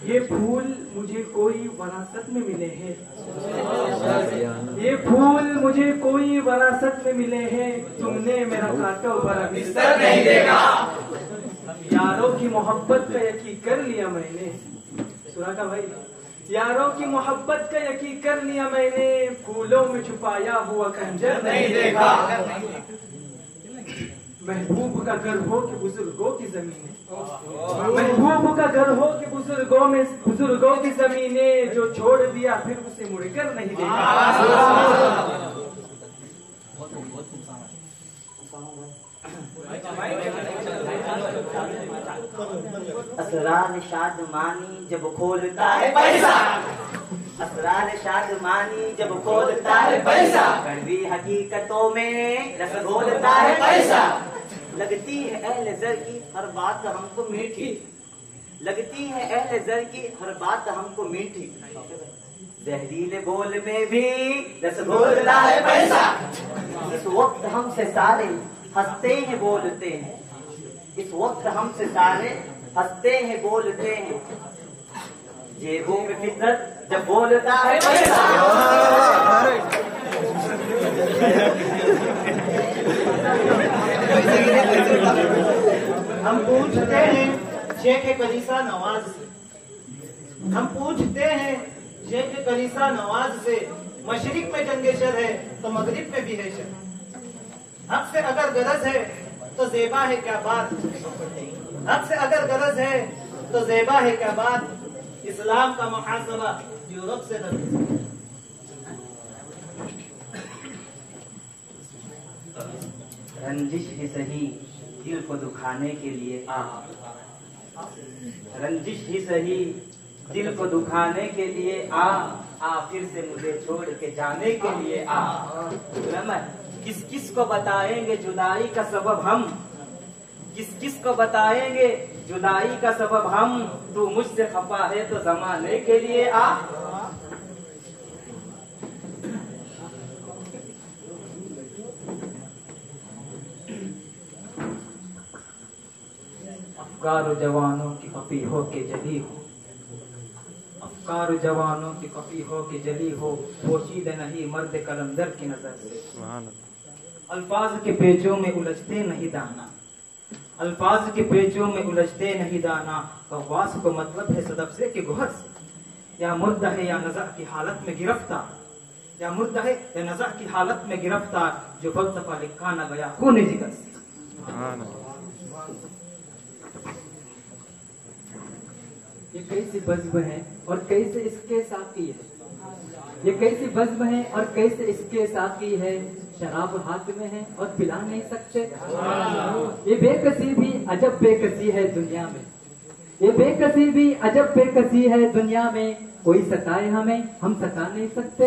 ये फूल मुझे कोई वरासत में मिले हैं, ये फूल मुझे कोई वरासत में मिले हैं, तुमने मेरा काटा भरा बिस्तर नहीं देखा। यारों की मोहब्बत का यकीन कर लिया मैंने, सुना का भाई, यारों की मोहब्बत का यकीन कर लिया मैंने, फूलों में छुपाया हुआ खंजर नहीं देखा। महबूब का घर हो कि बुजुर्गों की जमीनें, महबूब का घर हो कि बुजुर्गों की जमीनें, जो छोड़ दिया फिर उसे मुड़कर नहीं देखा। असरार शादमानी जब खोलता है पैसा, असरार शादमानी जब खोलता है पैसा, कड़वी हकीकतों में रस घोलता है पैसा। लगती है अहले ज़र की हर बात हमको मीठी, लगती है अहले ज़र की हर बात हमको मीठी, जहरीले बोल में भी रस घोलता है पैसा। इस वक्त हमसे सारे हंसते हैं बोलते हैं, इस वक्त हमसे सारे हंसते हैं बोलते हैं, जेबों में फितरत जब बोलता है पैसा। हम पूछते हैं शेख कलीसा नवाज से, हम पूछते हैं शेख कलीसा नवाज से, मशरिक में जंगे शर है तो मगरिब में भी है शर। हक से अगर गरज है तो ज़ेबा है क्या बात, हक से अगर गरज है तो ज़ेबा है क्या बात, इस्लाम का मुहासबा यूरोप से नफीस। रंजिश ही सही दिल को दुखाने के लिए आ, रंजिश ही सही दिल को दुखाने के लिए आ, फिर से मुझे छोड़ के जाने के लिए आ। किस किस को बताएंगे जुदाई का सबब हम, किस किस को बताएंगे जुदाई का सबब हम, तू मुझसे खफा है तो जमाने के लिए आ। अफकार जवानों की कपी हो के जली हो, अफकार जवानों की कपी हो के जली हो, पोशीदे नहीं मर्द कलंदर की नजर से। अल्फाज के पेचों में उलझते नहीं दाना, अल्फाज के पेचों में उलझते नहीं दाना, कव्वास को मतलब है सदफ से कि गोहर से। या मुर्दा है या नज़ा की हालत में गिरफ्तार, या मुर्दा है या नज़ा की हालत में गिरफ्तार, जो फलसफा लिखा न गया खून जिगर से। ये कैसी बज़्म है और कैसे इसके साथी है, ये कैसी बज़्म है और कैसे इसके साथी है, शराब हाथ में है और पिला नहीं सकते। ये बेकसी भी अजब बेकसी है दुनिया में, ये बेकसी भी अजब बेकसी है दुनिया में, कोई सताए हमें हम सता नहीं सकते।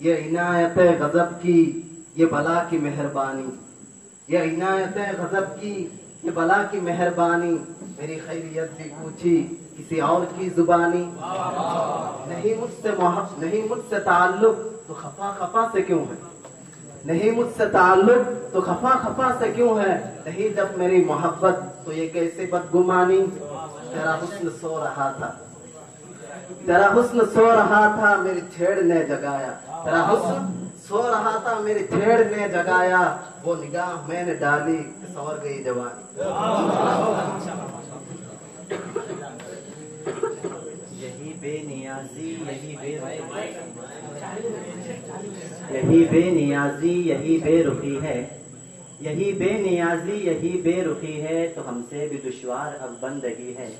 ये इनायत गजब की ये बला की मेहरबानी, ये इनायत गजब की ये बला की मेहरबानी, मेरी खैरियत भी पूछी किसी और की जुबानी। नहीं मुझसे ताल्लुक तो खफा खफा से क्यों है, नहीं मुझसे ताल्लुक तो खफा खफा से क्यों है, नहीं जब मेरी मोहब्बत तो ये कैसे बदगुमानी। तेरा हुस्न सो रहा था, तेरा हुस्न सो रहा था मेरी छेड़ ने जगाया, तेरा हुस्न सो रहा था मेरी छेड़ ने जगाया, वो निगाह मैंने डाली संवर गई जवानी। यही बेनियाजी यही यही बेनियाजी यही बेरुखी है, यही बेनियाजी यही बेरुखी है, तो हमसे भी दुश्वार अब बंदगी है।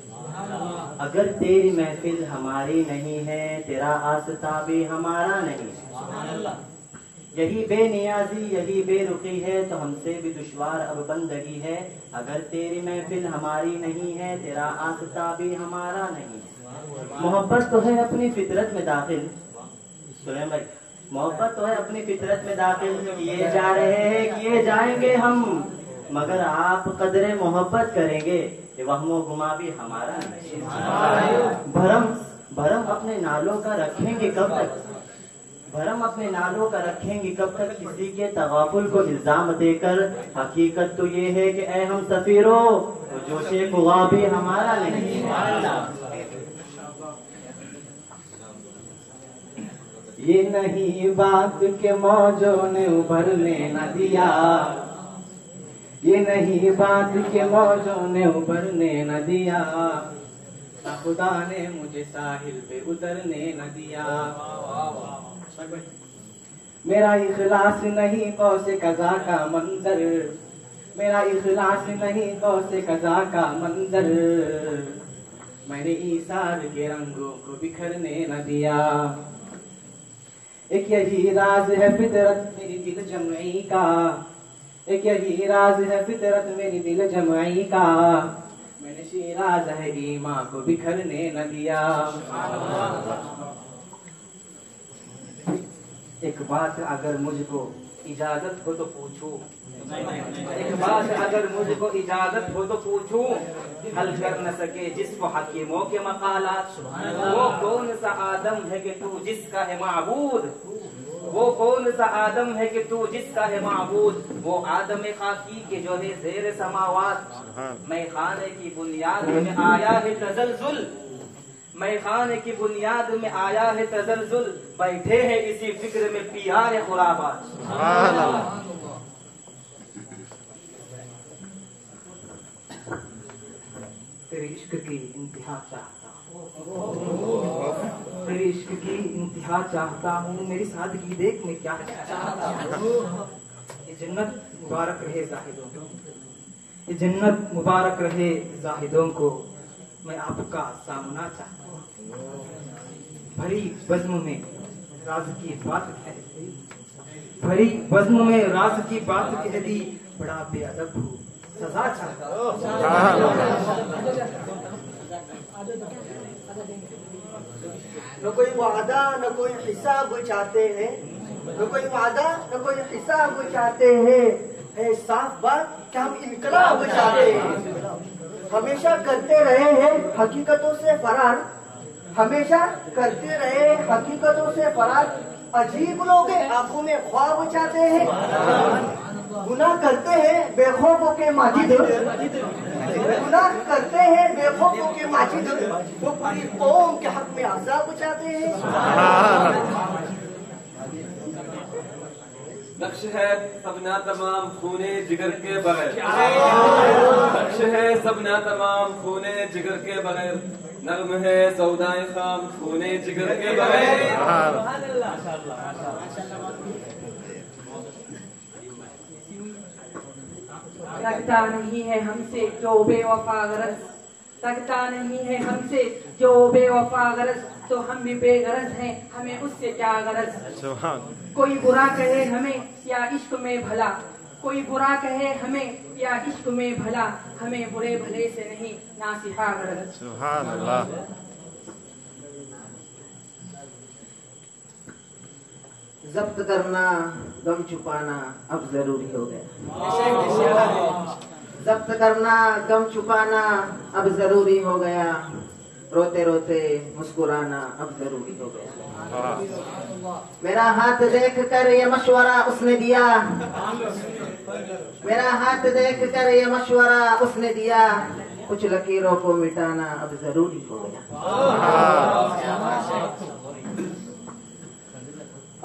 अगर तेरी महफिल हमारी नहीं है, तेरा आस्था भी हमारा नहीं है। यही बेनियाजी यही बेरुखी है, तो हमसे भी दुश्वार अब बंदगी है। अगर तेरी महफिल हमारी नहीं है, तेरा आस्था भी हमारा नहीं है। मोहब्बत तो है अपनी फितरत में दाखिल, सुने भाई, मोहब्बत तो है अपनी फितरत में दाखिल, किए जा रहे हैं किए जाएंगे हम, मगर आप कदरे मोहब्बत करेंगे ये वहमो गुमा भी हमारा नहीं। भरम अपने नालों का रखेंगे कब तक? भरम अपने नालों का रखेंगे कब तक? किसी के तगाफुल को इल्जाम देकर। हकीकत तो ये है कि ऐ हम सफीरो तो जोशे खुआ भी हमारा नहीं। ये नहीं बात के मौजों ने उभरने न दिया, ये नहीं बात के मौजों ने उभरने न दिया, ना खुदा ने मुझे साहिल पे उतरने न दिया। मेरा इखलास नहीं कौसे कज़ा का मंजर, मेरा इखलास नहीं कौसे कज़ा का मंजर, मैंने ईसार के रंगों को बिखरने न दिया। एक यही राज है फितरत मेरी दिल जमई का, एक यही राज है फितरत मेरी दिल जमई का, मैंने शिराज है ईमान को बिखरने न दिया। एक बात अगर मुझको इजाजत हो तो पूछूं, एक बात अगर मुझको इजाजत हो तो पूछूं, हल कर न सके जिसको हकीमों के मकालात। वो कौन सा आदम है कि तू जिसका है माबूद, वो कौन सा आदम है कि तू जिसका है माबूद, वो आदम खाकी के जो है ज़ेर समावात। मैं खाने की बुनियाद में आया है तजल्जुल, मैं खाने की बुनियाद में आया है तजल्जुल, बैठे हैं इसी फिक्र में पियारे खुराबात। तेरे इश्क की इंतहा चाहता हूँ, तेरे इश्क की इंतहा चाहता हूँ, मेरी सादगी देख मैं क्या चाहता हूँ। ये जन्नत मुबारक रहे जाहिदों को, ये जन्नत मुबारक रहे जाहिदों को, मैं आपका सामना चाहता हूँ। भरी बज़्म में राज की बात कह दी, भरी बज़्म में राज की बात कह दी, बड़ा बेअदब हूँ सजा चाहता हूँ। न कोई वादा न कोई हिसाब चाहते हैं, न कोई वादा न कोई हिसाब चाहते हैं, है साफ बात कि हम इनकलाब चाहते हैं। हमेशा करते रहे हैं हकीकतों से फरार, हमेशा करते रहे हकीकतों से फरार, अजीब लोग आंखों में ख्वाब चाहते हैं, गुनाह करते हैं बेखौफों के माजिद, गुनाह करते हैं बेखौफों के माजिद, वो पूरी कौम के हक में अज़ाब चाहते हैं। नक्श है सबना तमाम खूने जिगर के बगैर, नक्श है सबना तमाम खूने जिगर के बगैर, नग़्म है सौदाए खाम खूने जिगर के बगैर। लगता नहीं है हमसे जो बेवफा गरज, लगता नहीं है हमसे जो बेवफा गरज, तो हम भी बेगरज हैं, हमें उससे क्या गरज। कोई बुरा कहे हमें या इश्क में भला, कोई बुरा कहे हमें या इश्क में भला, हमें बुरे भले से नहीं नासिहा गरज। सुभान अल्लाह। जब्त करना गम छुपाना अब जरूरी हो गया, जब्त करना गम छुपाना अब जरूरी हो गया, रोते रोते मुस्कुराना अब जरूरी हो गया। मेरा हाथ देख कर ये मशवरा उसने दिया, मेरा हाथ देख कर ये मशवरा उसने दिया, कुछ लकीरों को मिटाना अब जरूरी हो गया।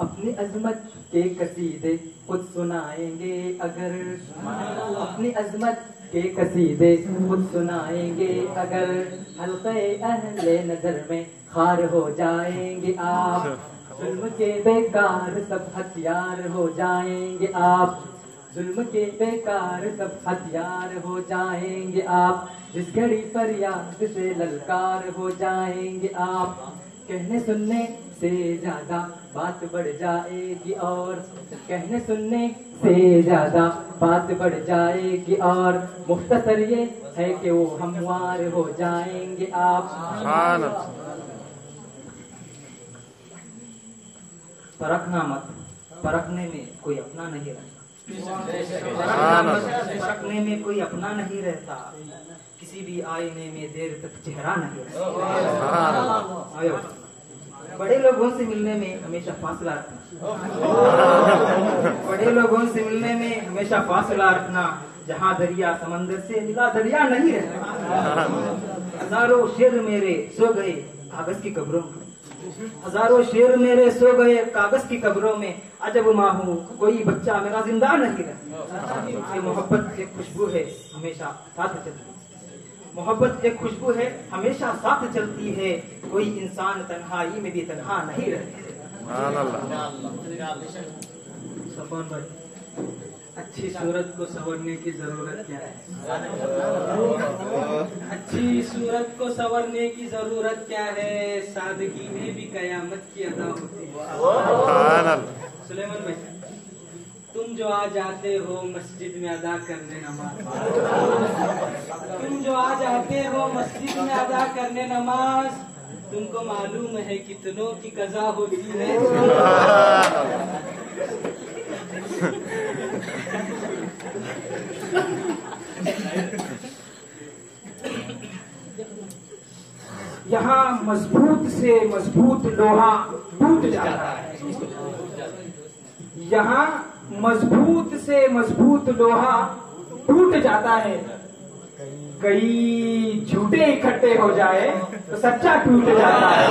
अपनी अजमत के कसीदे खुद सुनाएंगे अगर, अपनी अजमत के कसीदे खुद सुनाएंगे अगर, हल्क़े अहले नजर में खार हो जाएंगे आप, जुल्म के बेकार सब हथियार हो जाएंगे आप, जुल्म के बेकार सब हथियार हो जाएंगे आप, जिस घड़ी फरियाद से ललकार हो जाएंगे आप। कहने सुनने से ज्यादा बात बढ़ जाएगी और, कहने सुनने से ज्यादा बात बढ़ जाएगी और, मुख्तसर ये है कि वो हमवार हो जाएंगे आप। परखना मत, परखने में कोई अपना नहीं रहता। अपने में कोई अपना नहीं रहता, किसी भी आईने में देर तक चेहरा नहीं रहता। आयो, बड़े लोगों से मिलने में हमेशा फासला रखना, बड़े लोगों से मिलने में हमेशा फासला रखना। जहाँ दरिया समंदर से मिला दरिया नहीं रहता। हजारों शेर मेरे सो गए कागज की कब्रों में, हजारों शेर मेरे सो गए कागज की कब्रों में। अजब माँ हूँ कोई बच्चा मेरा जिंदा नहीं रहता। ये मोहब्बत एक खुशबू है हमेशा साथ चलती है, मोहब्बत एक खुशबू है हमेशा साथ चलती है। कोई इंसान तन्हाई में भी तन्हा नहीं रहता। सफान भाई, अच्छी सूरत को संवरने की जरूरत क्या है? अच्छी सूरत को संवरने की जरूरत क्या है? सादगी में भी कयामत की अदा होती है। सुलेमान भाई, तुम जो आ जाते हो मस्जिद में अदा करने नमाज, तुम जो आ जाते हो मस्जिद में अदा करने नमाज, तुमको मालूम है कितनों की कज़ा होती है। यहाँ मजबूत से मजबूत लोहा टूट जाता है, यहाँ मजबूत से मजबूत लोहा टूट जाता है। कई झूठे इकट्ठे हो जाए तो सच्चा टूट जाता है।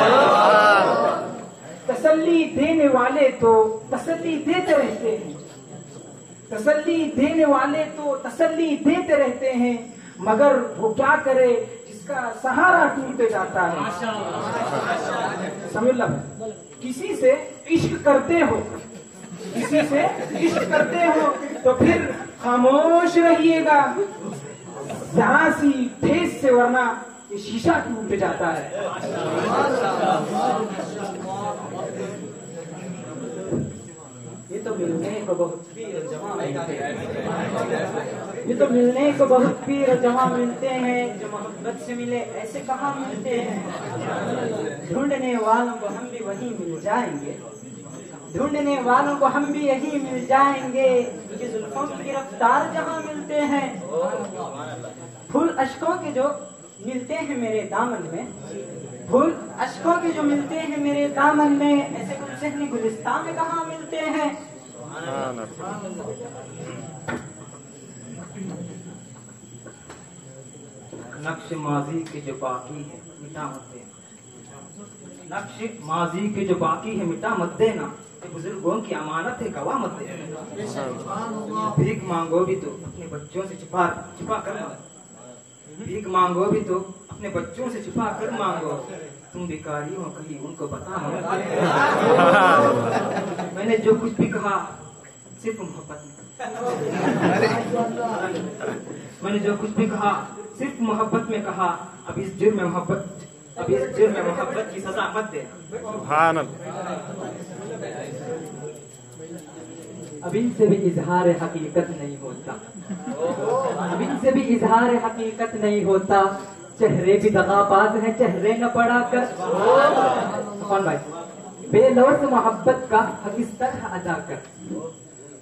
तसल्ली देने वाले तो तसल्ली देते रहते हैं, तसल्ली देने वाले तो तसल्ली देते रहते हैं, मगर वो क्या करे जिसका सहारा टूट जाता है। समझ लो, किसी से इश्क करते हो, किसी से इश्क करते हो तो फिर खामोश रहिएगा जरा सी ठेस से, वरना ये शीशा टूट जाता है। ये तो मिलने को बहुत पीर जवां मिलते हैं, ये तो मिलने को बहुत पीर जवां मिलते हैं, जो मोहब्बत से मिले ऐसे कहाँ मिलते हैं। ढूंढने वालों को हम भी वहीं मिल जाएंगे, ढूंढने वालों को हम भी यही मिल जाएंगे, कि जुल्फों की रफ्तार जहाँ मिलते हैं। फूल अश्कों के जो मिलते हैं मेरे दामन में, फूल अश्कों के जो मिलते हैं मेरे दामन में, ऐसे गुलशहनी गुलिस्तान में कहाँ मिलते हैं। नक्श माजी के जो बाकी है मिटा मत देना, नक्श माजी के जो बाकी है मिटा मत देना, बुजुर्गों की अमानत है गवा मत देना। भीख मांगो भी तो अपने बच्चों से छिपा कर मांगो, भीख मांगो भी तो अपने बच्चों से छिपा कर मांगो। तुम भिखारी हो कहीं उनको बता मत। मैंने जो कुछ भी कहा सिर्फ मोहब्बत में, मैंने जो कुछ भी कहा सिर्फ मोहब्बत में कहा। अब इस जुर्म में मोहब्बत की सजा मत देना। अब इनसे भी इजहार हकीकत नहीं होता, अब इनसे भी इजहार हकीकत नहीं होता। चेहरे भी दगाबाज हैं चेहरे न पड़ा कर। कौन भाई, बेलौस मोहब्बत का हक इस तरह अदा कर,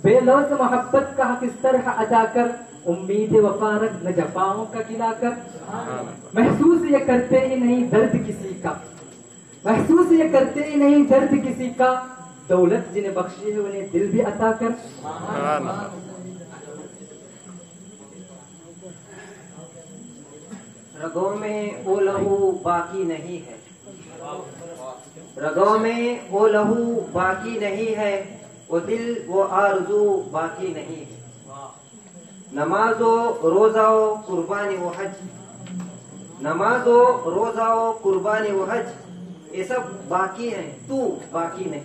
बेलौस मोहब्बत का हक इस तरह अदा कर। उम्मीद वफारत न जफाओं का गिला कर। महसूस ये करते ही नहीं दर्द किसी का, महसूस ये करते ही नहीं दर्द किसी का। दौलत जिन्हें बख्शी है उन्हें दिल भी अता कर। रगों में वो लहू बाकी नहीं है, रगों में वो लहू बाकी नहीं है, वो दिल वो आरज़ू बाकी नहीं है। नमाजो रोजाओ कुर्बानी वो हज, नमाजो रोजाओ कुर्बानी वो हज, ये सब बाकी है, तू बाकी नहीं।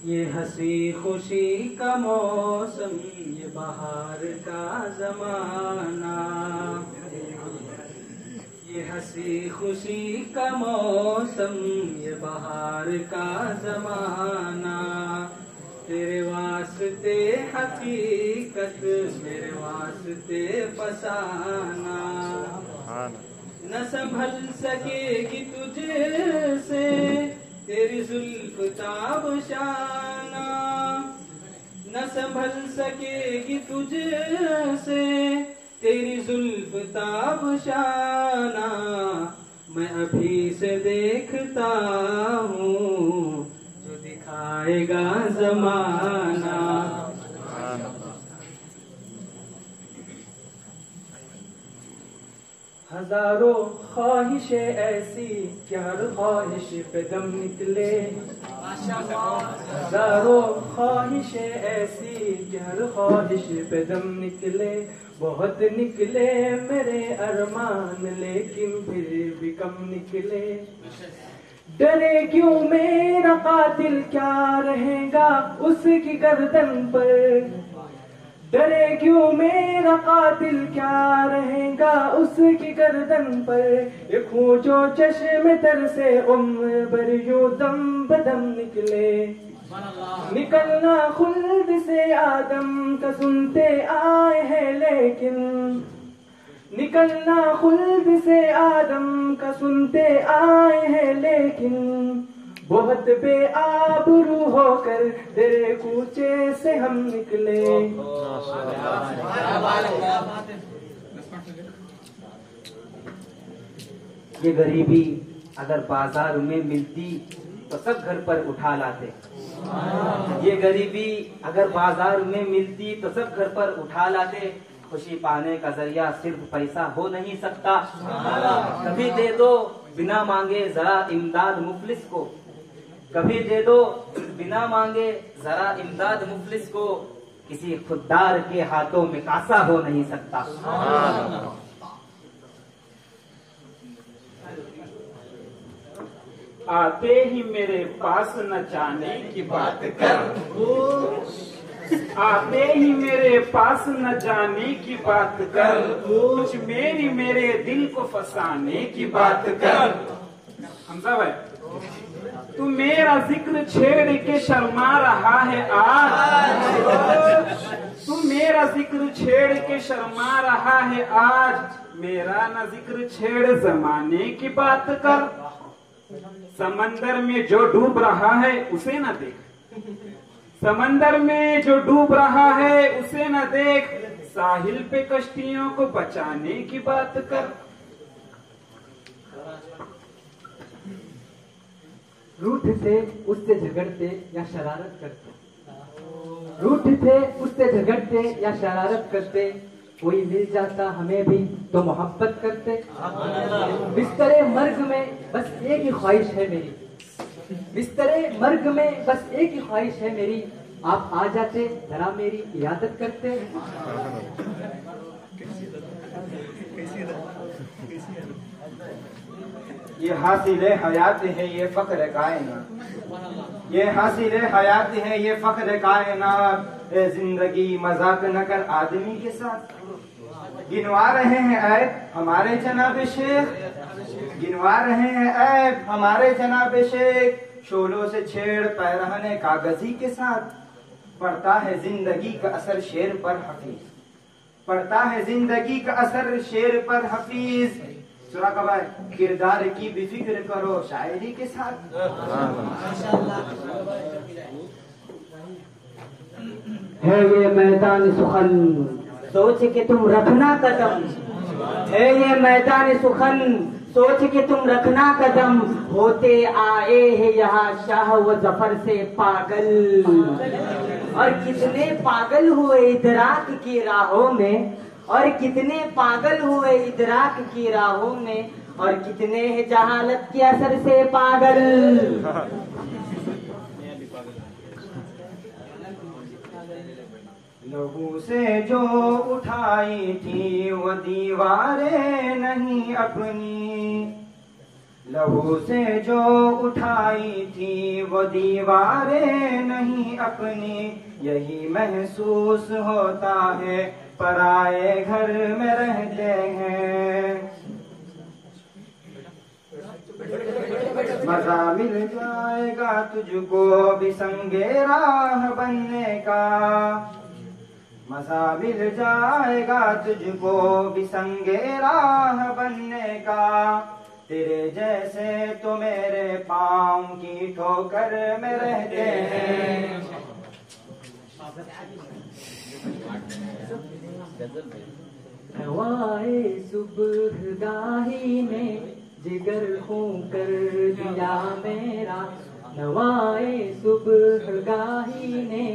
ये हंसी खुशी का मौसम, ये बहार का जमाना, ये हंसी खुशी का मौसम, ये बहार का जमाना। तेरे वास्ते हकीकत, मेरे वास्ते फसाना। न संभल सकेगी तुझसे तेरी जुल्फ ताबशाना न संभल सकेगी तुझसे, तेरी जुल्फ ताबशाना मैं अभी से देखता हूँ, जो दिखाएगा जमाना। हजारों ख्वाहिशें ऐसी कि हर ख्वाहिश पे दम निकले, हजारों ख्वाहिशें ऐसी कि हर ख्वाहिश पे दम निकले, बहुत निकले मेरे अरमान लेकिन फिर भी कम निकले। डरे क्यों मेरा कातिल, क्या रहेगा उसकी गर्दन पर, डरे क्यों मेरा कातिल, क्या रहेगा उसकी गर्दन पर, ये खोजो चश्मे तर से उम्र भर यूं दम बदम निकले। निकलना खुल्द से आदम का सुनते आए हैं लेकिन, निकलना खुल्द से आदम का सुनते आए हैं लेकिन, बहुत बेआबरू होकर तेरे कूचे से हम निकले। ये गरीबी अगर बाजार में मिलती तो सब घर पर उठा लाते, ये गरीबी अगर बाजार में मिलती तो सब घर पर उठा लाते। खुशी पाने का जरिया सिर्फ पैसा हो नहीं सकता, कभी दे दो बिना मांगे जरा इमदाद मुफलिस को, कभी दे दो बिना मांगे जरा इमदाद मुफलिस को, किसी खुददार के हाथों में कासा हो नहीं सकता। आते ही मेरे पास न जाने की बात कर, आते ही मेरे पास न जाने की बात कर, कुछ मेरे दिल को फंसाने की बात कर। हमजा भाई, तू मेरा जिक्र छेड़ के शर्मा रहा है आज, तू मेरा जिक्र छेड़ के शर्मा रहा है आज, मेरा न जिक्र छेड़ जमाने की बात कर। समंदर में जो डूब रहा है उसे न देख, समंदर में जो डूब रहा है उसे न देख, साहिल पे कश्तियों को बचाने की बात कर। रूठ थे उससे झगड़ते या शरारत करते, रूठ थे उससे झगड़ते या शरारत करते, कोई मिल जाता हमें भी तो मोहब्बत करते। बिस्तरे मर्ग में बस एक ही ख्वाहिश है मेरी, बिस्तरे मर्ग में बस एक ही ख्वाहिश है मेरी, आप आ जाते जरा मेरी इयादत करते। ये हासिल हयात है ये फख्र कायनात, ये हासिल हयात है ये फख्र कायनात, जिंदगी मजाक न कर आदमी के साथ। गिनवा रहे हैं ऐब हमारे जनाब शेख, गिनवा रहे हैं ऐब हमारे जनाब शेख, शोलों से छेड़ पैरहने कागजी के साथ। पड़ता है जिंदगी का असर शेर पर हफीज, पड़ता है जिंदगी का असर शेर पर हफीज। सुरा कबाय किरदार की भी फिक्र करो शायरी के साथ। है ये मैदान सुखन सोच के तुम रखना कदम, है ये मैदान सुखन सोच के तुम रखना कदम, होते आए हैं यहाँ शाह व जफर से पागल। और कितने पागल हुए इदराक की राहों में, और कितने पागल हुए इदराक की राहों में, और कितने हैं जहालत के असर से पागल। लहू से जो उठाई थी वो दीवारें नहीं अपनी, लहू से जो उठाई थी वो दीवारें नहीं अपनी, यही महसूस होता है पराए घर में रहते हैं। मजा मिल जाएगा तुझको भी संगे राह बनने का, मजा मिल जाएगा तुझको भी संगे राह बनने का। तेरे जैसे तो मेरे पाँव की ठोकर में रहते हैं। हवाए सुबह गाही ने जिगर खूं कर दिया मेरा, नवाए सुबह गाही ने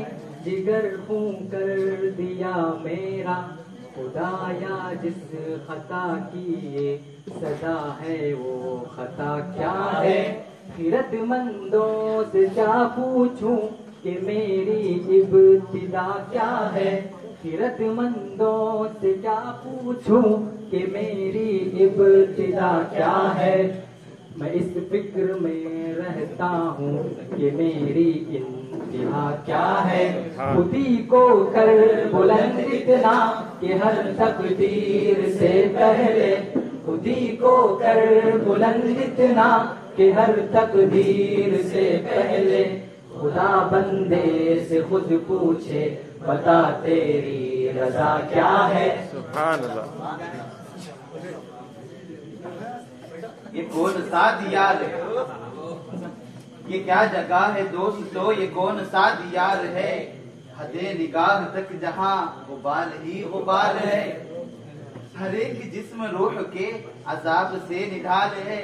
जिगर खूं कर दिया मेरा। खुदाया जिस खता की ये सदा है वो खता क्या है, खिरतमंदों से क्या पूछूं कि मेरी इब्तिदा क्या है, खिरतमंदों से क्या पूछूं कि मेरी इब्तिदा क्या है। मैं इस फिक्र में रहता हूँ कि मेरी इंतहा क्या है, खुदी को कर बुलंद इतना कि हर तकदीर से पहले, खुदी को कर बुलंद इतना कि हर तकदीर से पहले। खुदा बंदे से खुद पूछे बता तेरी रजा क्या है। सुभान अल्लाह। ये कौन सा दियार है, ये क्या जगह है दोस्तों, ये कौन सा दियार है। हदे निगाह तक जहाँ गुबार ही गुबार है, हर एक जिस्म रूह के अजाब से निढाल है,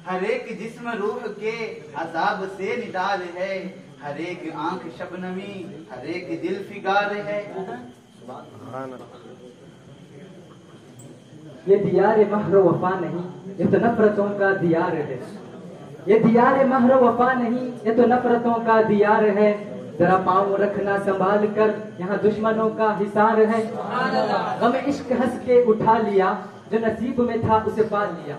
हर एक जिस्म रूह के अजाब से निडाल है। हर एक आंख शबनमी, हर एक दिल फिगार है। ये दियार महर वफा नहीं, ये तो नफरतों का दियार है। ये दियार महर वफा नहीं, ये तो नफरतों का दियार है। जरा पाँव रखना संभाल कर, यहाँ दुश्मनों का हिसार है। गम इश्क हंस के उठा लिया, जो नसीब में था उसे पा लिया।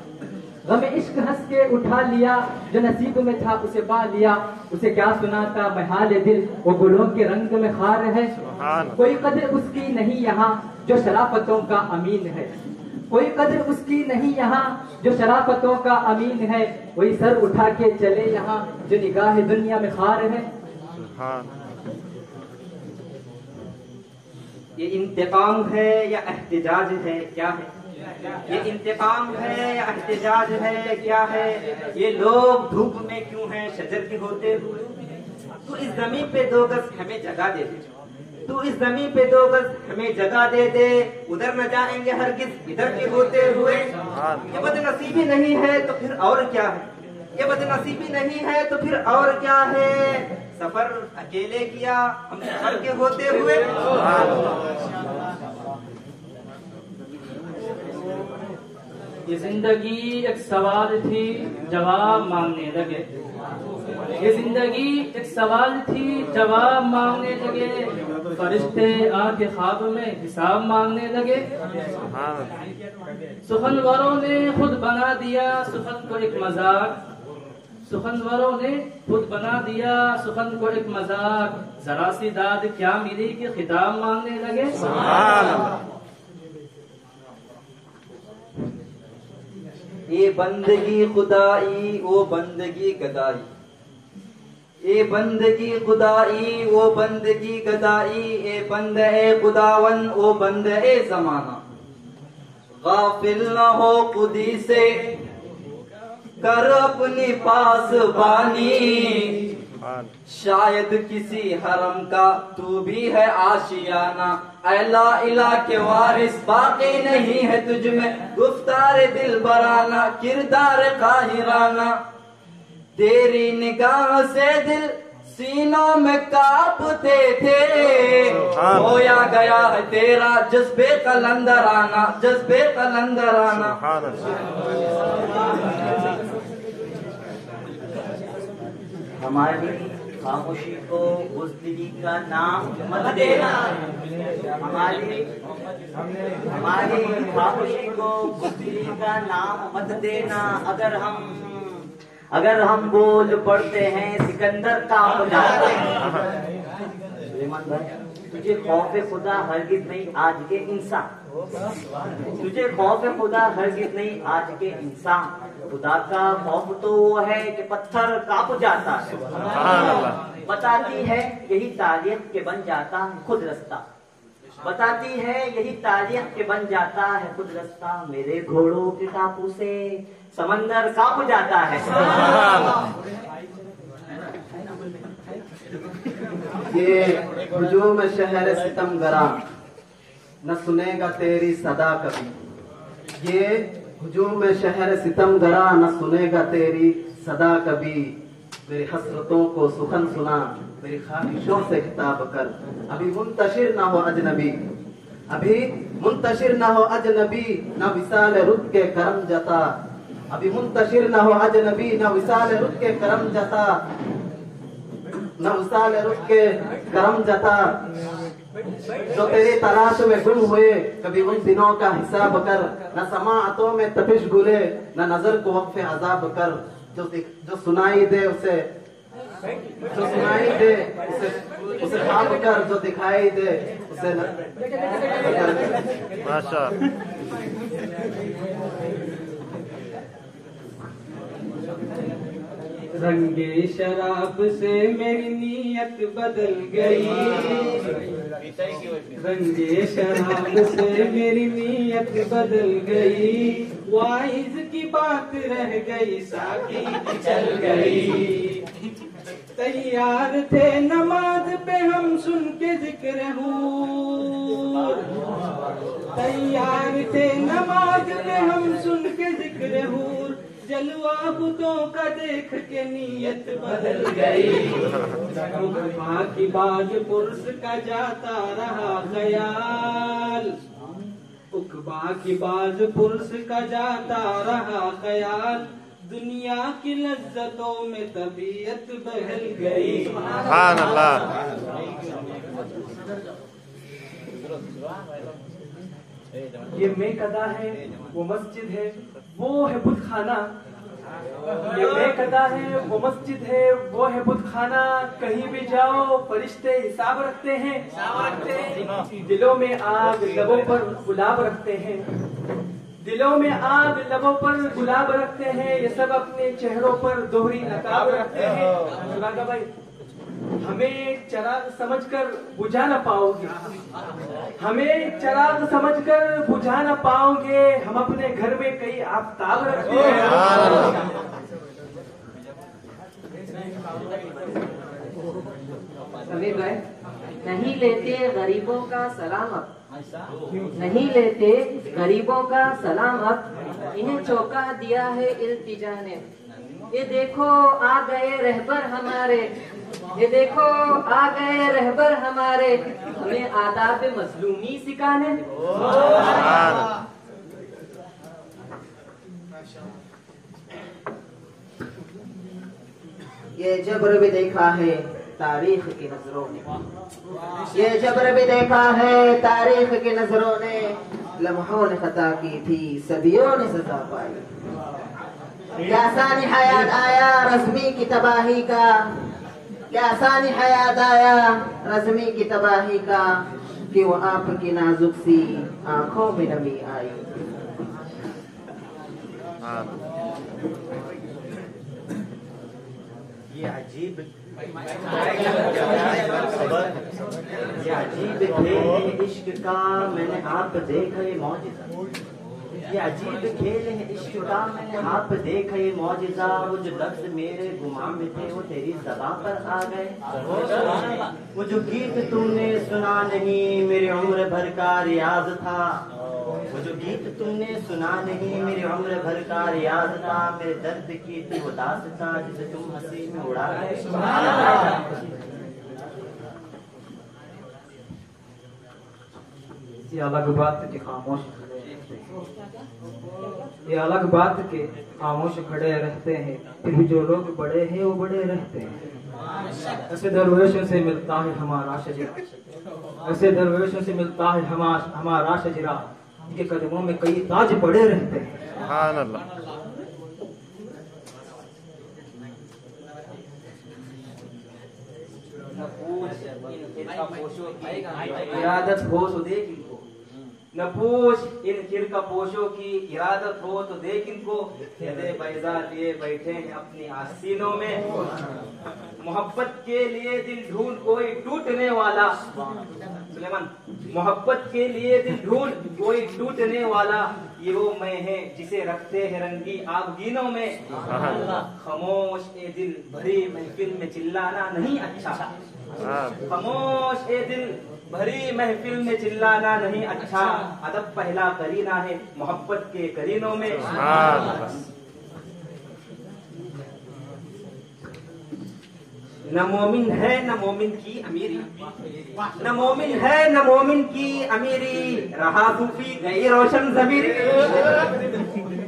गम इश्क हंस के उठा लिया, जो नसीब में था उसे पा लिया। उसे क्या सुनाता मैं हाल दिल, वो गुलों के रंग में खार है। कोई कदर उसकी नहीं यहाँ जो शराफतों का अमीन है, कोई कदर उसकी नहीं यहाँ जो शराफतों का अमीन है। वही सर उठा के चले यहाँ जो निगाह दुनिया में खार है। ये इंतकाम है या एहतिजाज है क्या है, ये इंतकाम है या एहतिजाज है क्या है। ये लोग धूप में क्यों हैं शजर के होते हुए। तू इस जमीन पे 2 गज हमें जगह दे दे, तू इस जमीन पे 2 गज हमें जगह दे दे। उधर न जाएंगे हरगिज इधर के होते हुए। ये बदनसीबी नहीं है तो फिर और क्या है, ये बदनसीबी नहीं है तो फिर और क्या है। सफर अकेले किया हम सफर के होते हुए। ये जिंदगी एक सवाल थी जवाब मांगने लगे, ये जिंदगी एक सवाल थी जवाब मांगने लगे। फरिश्ते आके ख्वाब में हिसाब मांगने लगे। सुखनवरों ने खुद बना दिया सुखन को एक मजाक, सुखनवरों ने खुद बना दिया सुखन को एक मजाक। जरा सी दाद क्या मिली कि खिताब मांगने लगे। ये बंदगी खुदाई वो बंदगी गदाई, ये बंदगी खुदाई वो बंदगी गदाई। ये बंद ए खुदावन वो बंद ए जमाना, गाफिल न हो खुदी से कर अपनी पास बानी। शायद किसी हरम का तू भी है आशियाना। अला इला के वारिस बाकी नहीं है तुझ में गुफ्तार दिल बराना, किरदार काहिराना। तेरी निगाह से दिल सीनों में कांपते थे, होया गया है तेरा जज्बे कलंदराना, जज्बे कलंदराना। हमारी खामोशी को बुज़दिली का नाम मत देना, हमारी खामोशी को बुज़दिली का नाम मत देना। अगर हम बोल पड़ते हैं सिकंदर कांप जाते हैं। सुलेमान भाई, तुझे खौफ खुदा हरगिज नहीं आज के इंसान, तुझे खौफ खुदा हरगिज नहीं आज के इंसान। खुदा का खौफ तो वो है कि पत्थर कांप जाता है, बताती है यही तारीख के बन जाता है खुद रास्ता। बताती है यही तारीख के बन जाता है खुद रास्ता, मेरे घोड़ों के टापू से समंदर कांप जाता है। ये हुजूम शहर सितम गरा न सुनेगा तेरी सदा कभी। ये हुजूम शहर सितम गरा न सुनेगा तेरी सदा कभी। मेरी हसरतों को सुखन सुना, मेरी ख्वाहिशों से खिताब कर। अभी मुंतशिर ना हो अजनबी, अभी मुंतशिर ना हो अजनबी, न विसाल रुत के करम जता। अभी मुंतशिर ना हो अजनबी, न विसाल रुत के करम जता, न विसाल रुत के करम जता। जो तेरी तलाश में गुम हुए कभी उन दिनों का हिसाब कर। न समाअतों में तपिश गुले, न नजर को वक्फ अजाब कर। जो सुनाई दे उसे, जो सुनाई दे उसे ख्वाब कर, जो दिखाई दे उसे माशा। रंगे शराब से मेरी नीयत बदल गई, रंगे शराब से मेरी नीयत बदल गई। वाइज की बात रह गई, साकी चल गई। तैयार थे नमाज पे हम सुन के जिक्र हूर, तैयार थे नमाज पे हम सुन के जिक्र हूर। जलवा बुतों का देख के नीयत बदल गई। उकबा की बाज पुरुष का जाता रहा ख्याल, उकबा की बाज पुरुष का जाता रहा ख्याल। दुनिया की लज्जतों में तबीयत बहल गई। सुभान अल्लाह। ये मेकदा है, वो मस्जिद है, वो है बुत खाना। ये मेकदा है, वो मस्जिद है, वो है बुत खाना। कहीं भी जाओ फरिश्ते हिसाब रखते हैं। दिलों में आग लबों पर गुलाब रखते हैं, दिलों में आग लबों पर गुलाब रखते हैं। ये सब अपने चेहरों पर दोहरी नकाब रखते हैं। सुनागा भाई, हमें चराग समझकर बुझा न पाओगे, हमें चराग समझकर बुझा न पाओगे। हम अपने घर में कई आफताब रखते हैं। समीर भाई, नहीं लेते गरीबों का सलामत, नहीं लेते गरीबों का सलामत। इन्हें चौंका दिया है इल्तिजा ने। ये देखो आ गए रहबर हमारे, ये देखो आ गए रहबर हमारे। हमें आदाब मजलूमी सिखाने। ये जबर भी देखा है तारीख की नजरों ने, ये जबर भी देखा है तारीख की नजरों ने। लम्हों ने खता की थी, सदियों ने सजा पाई। क्या सानी हयात आया रज़्मी की तबाही का, क्या सानी हयात आया रज़्मी की तबाही का। कि वो आपकी नाजुक सी आंखों में नमी आई। ये अजीब, ये अजीब खेल इश्क का मैंने आप देखा ये मौजिज़ा। ये अजीब खेल है इश्क का मैंने आप देखा ये मौजिज़ा। वो जो लफ्ज़ मेरे गुमान में थे वो तेरी ज़बां पर आ गए। वो जो गीत तुमने सुना नहीं मेरी उम्र भर का रियाज था, वो जो गीत तुमने सुना नहीं मेरी उम्र भर का रियाज था। मेरे दर्द की थी वो दास्तां जिसे तुम हंसी में उड़ा गए। ये अलग बात के खामोश, ये अलग बात के खामोश खड़े रहते हैं। फिर भी जो लोग बड़े हैं वो बड़े रहते हैं। ऐसे दरवेशों से मिलता है हमारा शजरा, ऐसे दरवेशों से मिलता है हमारा शजरा। इनके कदमों में कई ताज पड़े रहते हैं। सुभान अल्लाह। आदत हो तो देख इनको, न पूछ इन खिरकपोशों की इरादत हो तो देख इनको, हृदय बैजा लिए बैठे हैं अपनी आसीनों में। मोहब्बत के लिए दिल ढूंढ कोई टूटने वाला, सुलेमान, मोहब्बत के लिए दिल ढूंढ कोई टूटने वाला, ये वो मैं है जिसे रखते हैं रंगी आगीनों में। खामोश ए दिल भरी महफिल में चिल्लाना नहीं अच्छा, खामोश ए दिल भरी महफिल में चिल्लाना नहीं अच्छा, अदब पहला करीना है मोहब्बत के करीनों में। न मोमिन है न मोमिन की अमीरी, न मोमिन है न मोमिन की अमीरी, रहा सूफी गई रोशन ज़मीरी।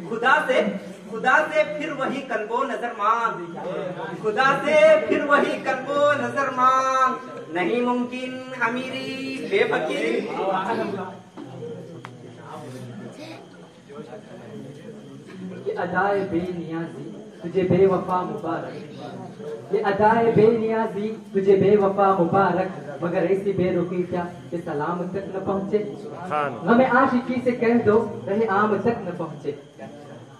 खुदा से फिर वही कल्बो नजर मांग, खुदा से फिर वही कल्बो नजर मांग, नहीं मुमकिन अमीरी बेफकीरी। ये अदाए बेनियाजी तुझे बेवफा मुबारक, ये अदाए बेनियाजी तुझे बेवफा मुबारक, मगर ऐसी बेरुखी क्या कि सलाम तक न पहुँचे। हमें आशिकी से कह दो रहे आम तक न पहुँचे,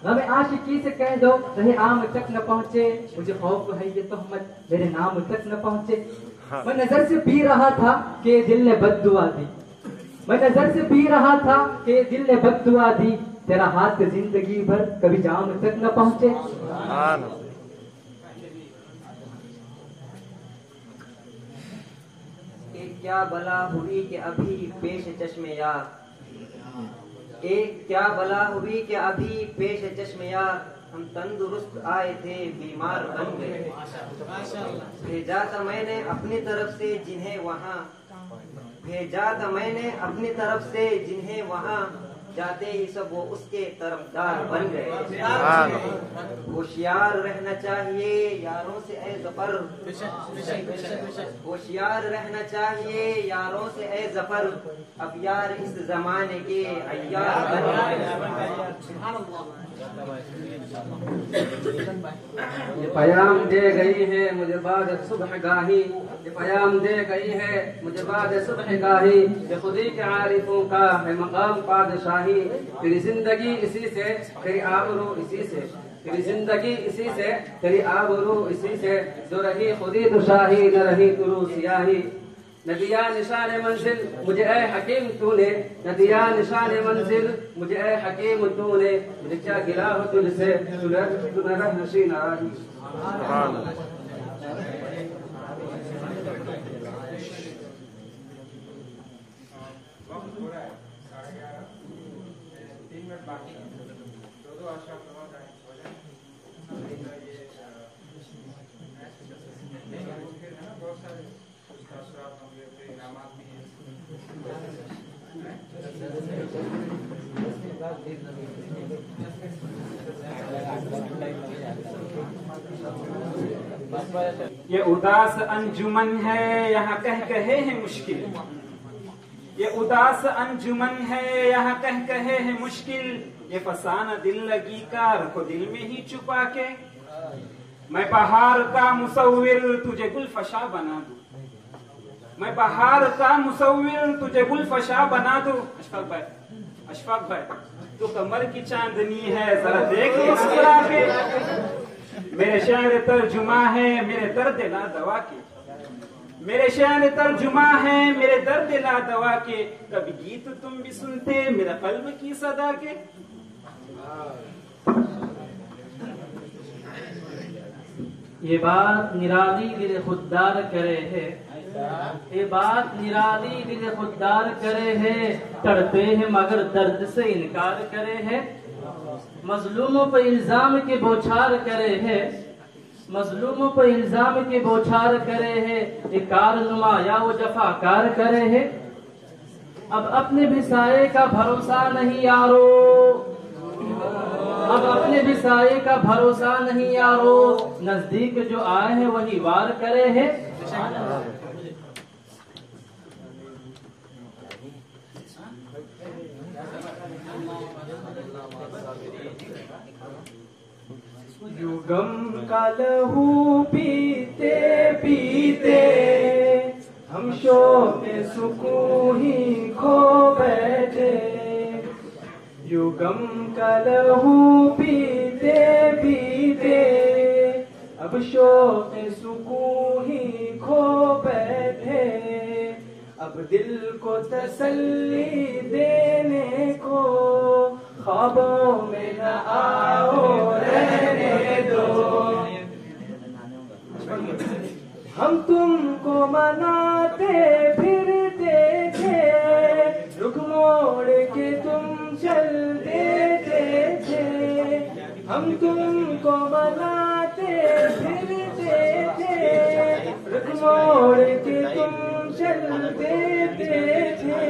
हमें आशिकी से कह दो रहे आम तक न पहुँचे, मुझे खौफ है ये तोहमत मेरे नाम तक न पहुँचे। मैं नजर से पी रहा था कि दिल ने बद्दुआ दी, मैं नजर से पी रहा था कि दिल ने बद्दुआ दी, तेरा हाथ जिंदगी भर कभी जाम तक न पहुँचे। क्या बला हुई कि अभी पेश चश्मे यार, एक क्या बला हुई कि अभी पेश चश्मे यार, हम तंदुरुस्त आए थे बीमार बन गए। भेजा था मैंने अपनी तरफ से जिन्हें वहाँ, भेजा था मैंने अपनी तरफ से जिन्हें वहाँ, जाते ही सब वो उसके तरफदार बन गए। होशियार रहना चाहिए यारों से ऐ जफर, होशियार रहना चाहिए यारों से ऐ जफर, अब यार इस जमाने के अय्यार बन गए। ये पैगाम दे गई है मुझे बाद सुबह गाही, ये पैगाम दे गई है मुझे बाद सुबह गाही, ये खुदी के आरिफों का है मकाम पादशाही। तेरी जिंदगी इसी से तेरी आबरू इसी से, तेरी जिंदगी इसी से तेरी आबरू इसी से, जो रही खुदी तो शाही न रही तुरु सियाही। न दिया निशान मंजिल मुझे ऐ हकीम तूने, न दिया निशान मंजिल मुझे ऐ हकीम तूने, मुझे क्या गिला हो तुझसे तू न रह नशी नाराही। ये उदास अंजुमन है यहाँ कह कहे है मुश्किल, ये उदास अंजुमन है यहाँ कह कहे है मुश्किल, ये फसाना दिल लगी का रखो दिल में ही छुपा के। मैं बहार का मुसव्विर तुझे गुलफशा बना दूं, मैं बहार का मुसव्विर तुझे गुलफशा बना दूं। अशफाक भाई तू कमर की चांदनी है जरा देख मुस्कुरा के, मेरे शायर तर्जुमा है मेरे दर्द ला दवा के, मेरे शायर तर्जुमा है मेरे दर्द ला दवा के, कभी गीत तुम भी सुनते मेरे कल्ब की सदा के। ये बात निराली दिल खुददार करे है, ये बात निराली दिल खुददार करे है, तड़पे हैं मगर दर्द से इनकार करे है। मजलूमों पर इल्जाम के बौछार करे है, मजलूमों पर इल्जाम के बौछार करे है, ये कारनुमा या वो जफाकार करे है। अब अपने भी साये का भरोसा नहीं यारो, अब अपने भी साये का भरोसा नहीं यारो, नजदीक जो आए हैं वही वार करे है। युगम का लहू पीते पीते हम शोक में सुकून ही खो बैठे, युगम का लहू पीते पीते अब शौक सुकून ही खो बैठे, अब दिल को तसल्ली देने को ख्वाबों में न आओ रहने दो। हम तुमको मनाते फिरते थे, रुख मोड़ के तुम चल देते थे। हम तुमको मनाते फिरते थे, रुख मोड़ के तुम चल देते थे।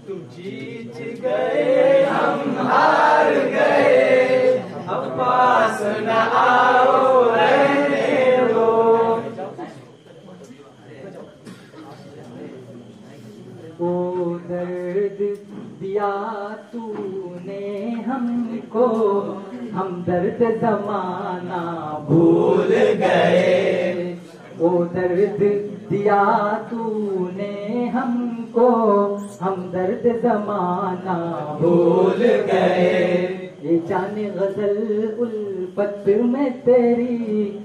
तुम जीत गए हम हार गए, अब पास न आओ रहने दो। वो दर्द दिया तूने हमको, हम दर्द जमाना भूल गए। वो दर्द दिया तूने हमको, हम दर्द जमाना भूल गए। ये जाने गजल उल्फत में तेरी,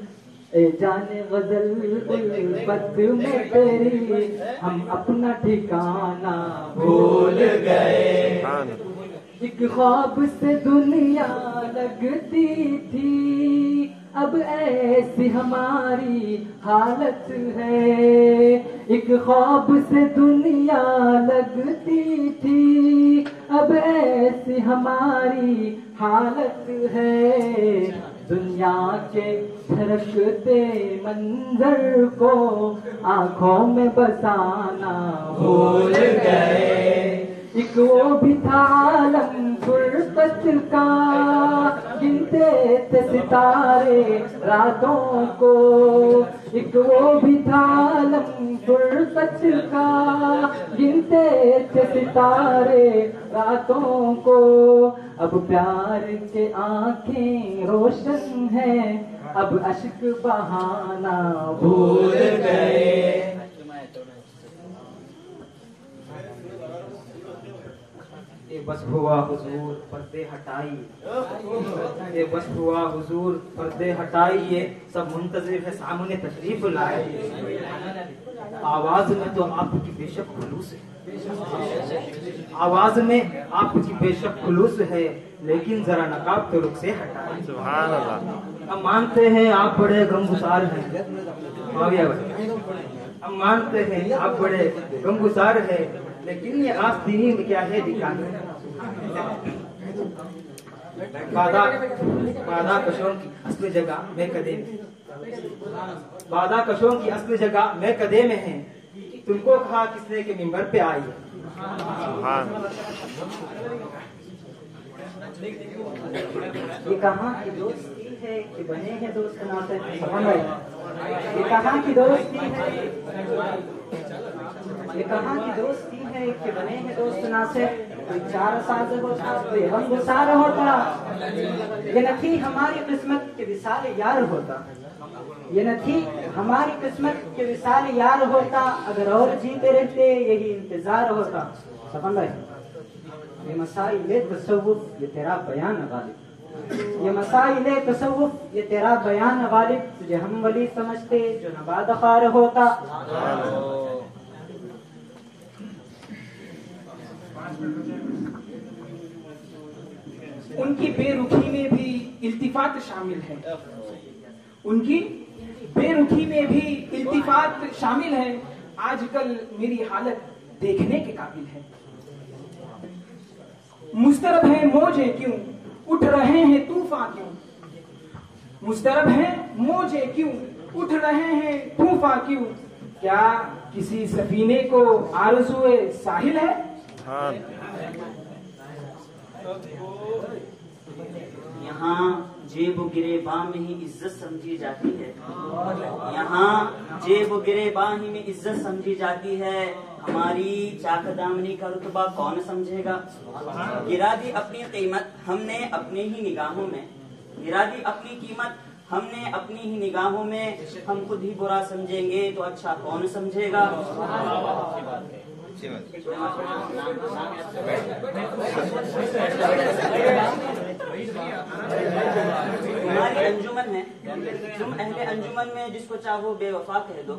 ए जाने गजल उल्फत में तेरी, हम अपना ठिकाना भूल गए। एक ख्वाब से दुनिया लगती थी, अब ऐसी हमारी हालत है। एक ख्वाब से दुनिया लगती थी, अब ऐसी हमारी हालत है। दुनिया के धड़कते मंजर को आंखों में बसाना भूल गए। एक वो भी था आलम फुर्सत का, गिनते थे सितारे रातों को। एक वो भी था आलम फुर्सत का, गिनते थे सितारे रातों को। अब प्यार के आंखें रोशन है, अब अश्क बहाना भूल गए। ये बस हुआ हुजूर पर्दे हटाइए, ये बस हुआ हुजूर पर्दे हटाइए, सब मुंतजिर है सामने तशरीफ लाइए। आवाज में तो आपकी बेशक खुलूस है, आवाज में आपकी बेशक खुलूस है, लेकिन जरा नकाब तो रुख से हटाइए। सुभान अल्लाह। हम मानते हैं आप बड़े गमगुसार हैं, हम मानते हैं आप बड़े गमगुसार हैं, लेकिन ये आस्तीन में क्या है दिखाने। बादा कशों की असली जगह मैं कदे में, बादा कशों की असली जगह मैं कदे में है। तुमको कहा किसने के मिंबर पे आई। ये कहाँ की दोस्ती है कि बने हैं दोस्त नाते। ये कहाँ की दोस्ती है, ये कहाँ की दोस्ती है कि बने हैं दोस्त नाते। कोई चार साज होता, कोई हम गुसार होता, ये न थी हमारी किस्मत के विसाल यार होता। ये न थी हमारी किस्मत के विसाल यार होता, अगर और जीते रहते यही इंतजार होता। समझ रहे, ये मसाइल तसव्वुफ ये तेरा बयान गालिब, ये मसाइल तसव्वुफ ये तेरा बयान गालिब। तुझे हम वली समझते जो नबाद खार होता। उनकी बेरुखी में भी इल्तिफात शामिल है, उनकी बेरुखी में भी इल्तिफात शामिल है। आजकल मेरी हालत देखने के काबिल है। मुस्तरब है मौजे क्यों, उठ रहे हैं तूफान क्यों। मुस्तरब है मौजे क्यों, उठ रहे हैं तूफान क्यों। क्या किसी सफीने को आरज़ुए साहिल है। यहाँ जेब गिरेबां में ही इज्जत समझी जाती है, यहाँ जेब गिरेबां में इज्जत समझी जाती है। हमारी चाकदामनी का रुतबा कौन समझेगा। गिरा दी अपनी कीमत हमने अपने ही निगाहों में, गिरा दी अपनी कीमत हमने अपनी ही निगाहों में। हम खुद ही बुरा समझेंगे तो अच्छा कौन समझेगा। तुम्हारी अंजुमन है, तुम अहले अंजुमन में जिसको चाहो बेवफा कह दो।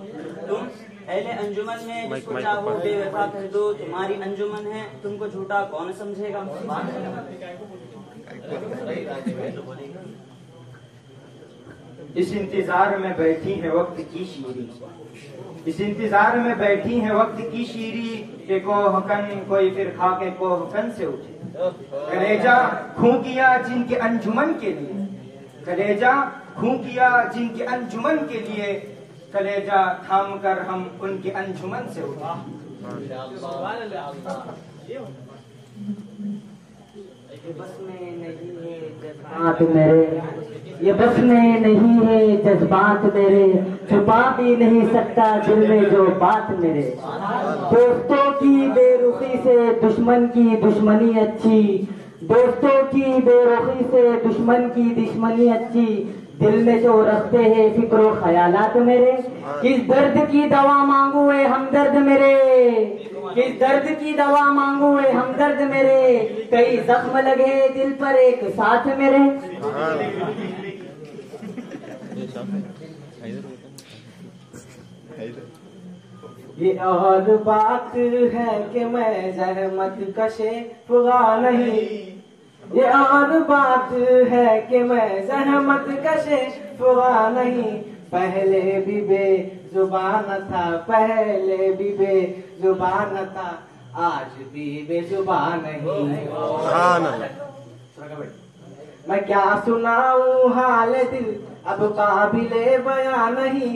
तुम अहले अंजुमन में जिसको चाहो बेवफा कह दो। तुम्हारी अंजुमन है, तुमको झूठा कौन समझेगा। इस इंतजार में बैठी है वक्त की शीरी, इस इंतजार में बैठी है वक्त की शीरी के कोहकन कोई फिर खा के कोहकन से उठे। कलेजा खूं किया जिनके अंजुमन के लिए, कलेजा खूं किया जिनके अंजुमन के लिए, कलेजा थाम कर हम उनके अंजुमन से उठे। बस में नहीं है जज्बात मेरे, ये बस में नहीं है जज्बात मेरे, छुपा भी नहीं सकता दिल में जो बात मेरे। दोस्तों की बेरुखी से दुश्मन की दुश्मनी अच्छी, दोस्तों की बेरुखी से दुश्मन की दुश्मनी अच्छी। दिल में जो रखते हैं फिक्रो ख्यालात मेरे, किस दर्द की दवा मांगू है हमदर्द मेरे, किस दर्द की दवा मांगू है हमदर्द मेरे। कई जख्म लगे दिल पर एक साथ मेरे। ये और बात है कि मैं जहमत कशे फुगा नहीं, ये और बात है कि मैं जहमत कशे फुगा नहीं। पहले भी बेजुबान था, पहले भी बेजुबान था, आज भी बेजुबान नहीं। मैं क्या सुनाऊं हाल दिल अब काबिले बयां नहीं,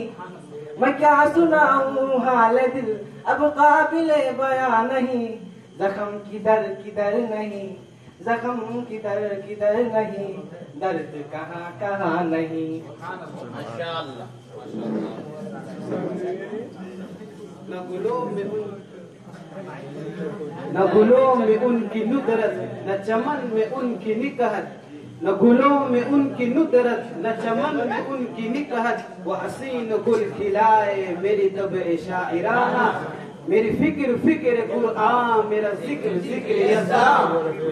मैं क्या सुनाऊं हाल दिल अब काबिले बयां नहीं। जख्म किधर किधर नहीं, जख्म किधर किधर नहीं, दर्द कहाँ कहाँ नहीं। न गुलों में उनकी नुदरत, न चमन में उनकी निकहत, न गुलों में उनकी नुदरत, न चमन में उनकी निकहत। वो हसीन गुल खिलाए मेरी तबे शाइराना, मेरी फिक्र फिक्र कुरआन, मेरा जिक्र जिक्र यज़ा,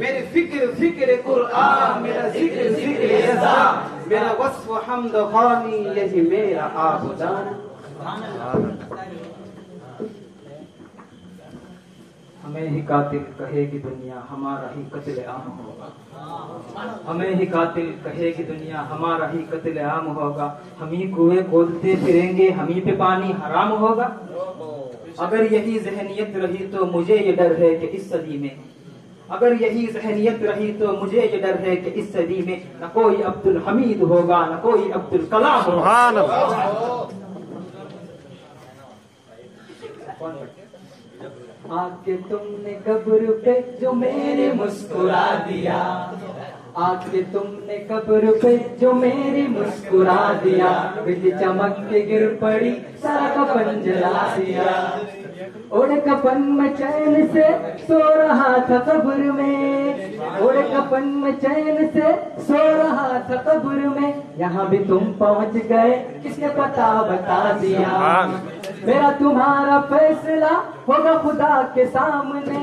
मेरी फिक्र फिक्र कुरआन, मेरा जिक्र जिक्र यज़ा। मेरा वस्फ हम्द खानी यही मेरा आबुदान। हमें ही कातिल कहेगी दुनिया हमारा ही कत्ल आम होगा, हमें ही कातिल कहेगी दुनिया हमारा ही कत्ल आम होगा। हम ही कुएं खोदते फिरेंगे, हम ही पे पानी हराम होगा। अगर यही जहनियत रही तो मुझे ये डर है कि इस सदी में, अगर यही जहनियत रही तो मुझे ये डर है कि इस सदी में न कोई अब्दुल हमीद होगा, न कोई अब्दुल कलाम होगा। आके तुमने कब्र पे जो मेरे मुस्कुरा दिया, आके तुमने कब्र पे जो मेरी मुस्कुरा दिया। बिजली चमक के गिर पड़ी सारा कफन जला दिया, ओढ़े कफन में चैन से सो रहा था कब्र में, ओढ़े कफन में चैन से सो रहा था कब्र में। यहाँ भी तुम पहुँच गए किसने पता बता दिया। मेरा तुम्हारा फैसला होगा खुदा के सामने,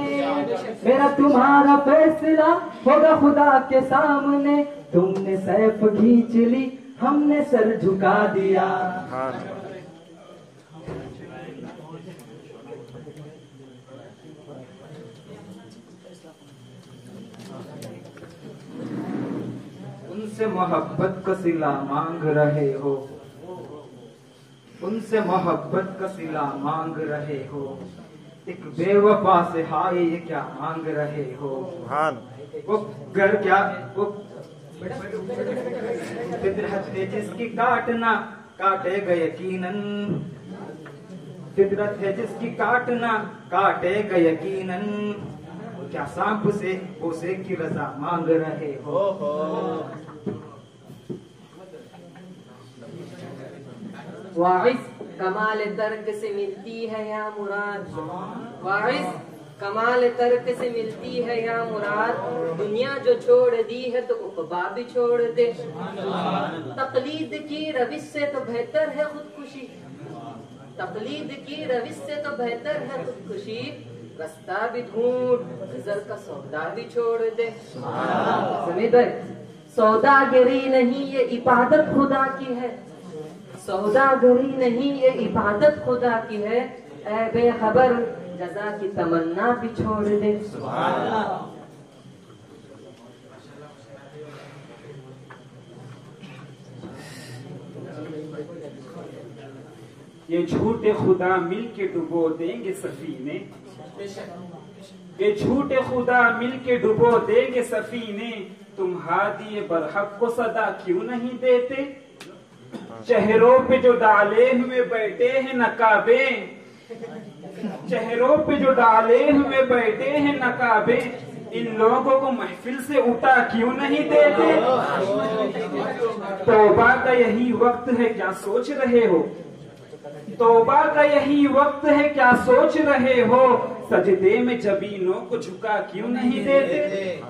मेरा तुम्हारा फैसला होगा खुदा के सामने। तुमने सैफ खींच ली हमने सर झुका दिया। उनसे मोहब्बत का सिला मांग रहे हो, उनसे मोहब्बत का सिला मांग रहे हो। एक बेवफा से हाय ये क्या मांग रहे हो। वो घर क्या वो फितरत है जिसकी काटना काटेगा यकीनन, फितरत है जिसकी काटना काटेगा यकीनन। क्या सांप से उसे की रजा मांग रहे हो। वाइस कमाल तर्क से मिलती है या मुराद, वाइस कमाल तर्क से मिलती है या मुराद। दुनिया जो छोड़ दी है तो उक़बा भी छोड़ दे। तकलीद की रविश से तो बेहतर है खुदकुशी, तकलीद की रविश से तो बेहतर है खुदकुशी। रास्ता भी ढूंढ, नजर का सौदा भी छोड़ दे। समीर भाई, सौदागरी नहीं ये इबादत खुदा की है, सौदागरी नहीं ये इबादत खुदा की है। ऐ बेखबर जजा की तमन्ना भी छोड़ दे। ये झूठे खुदा मिल के डुबो देंगे सफीने, ये झूठे खुदा मिल के डुबो देंगे सफीने। तुम हादी बरहक को सदा क्यों नहीं देते? चेहरों पे जो डाले हुए बैठे हैं नकाबे, चेहरों पे जो डाले हुए बैठे हैं नकाबे, इन लोगों को महफिल से उठा क्यों नहीं देते? तौबा का यही वक्त है क्या सोच रहे हो? तौबा का यही वक्त है क्या सोच रहे हो? सजदे में जबीनों को झुका क्यों नहीं देते?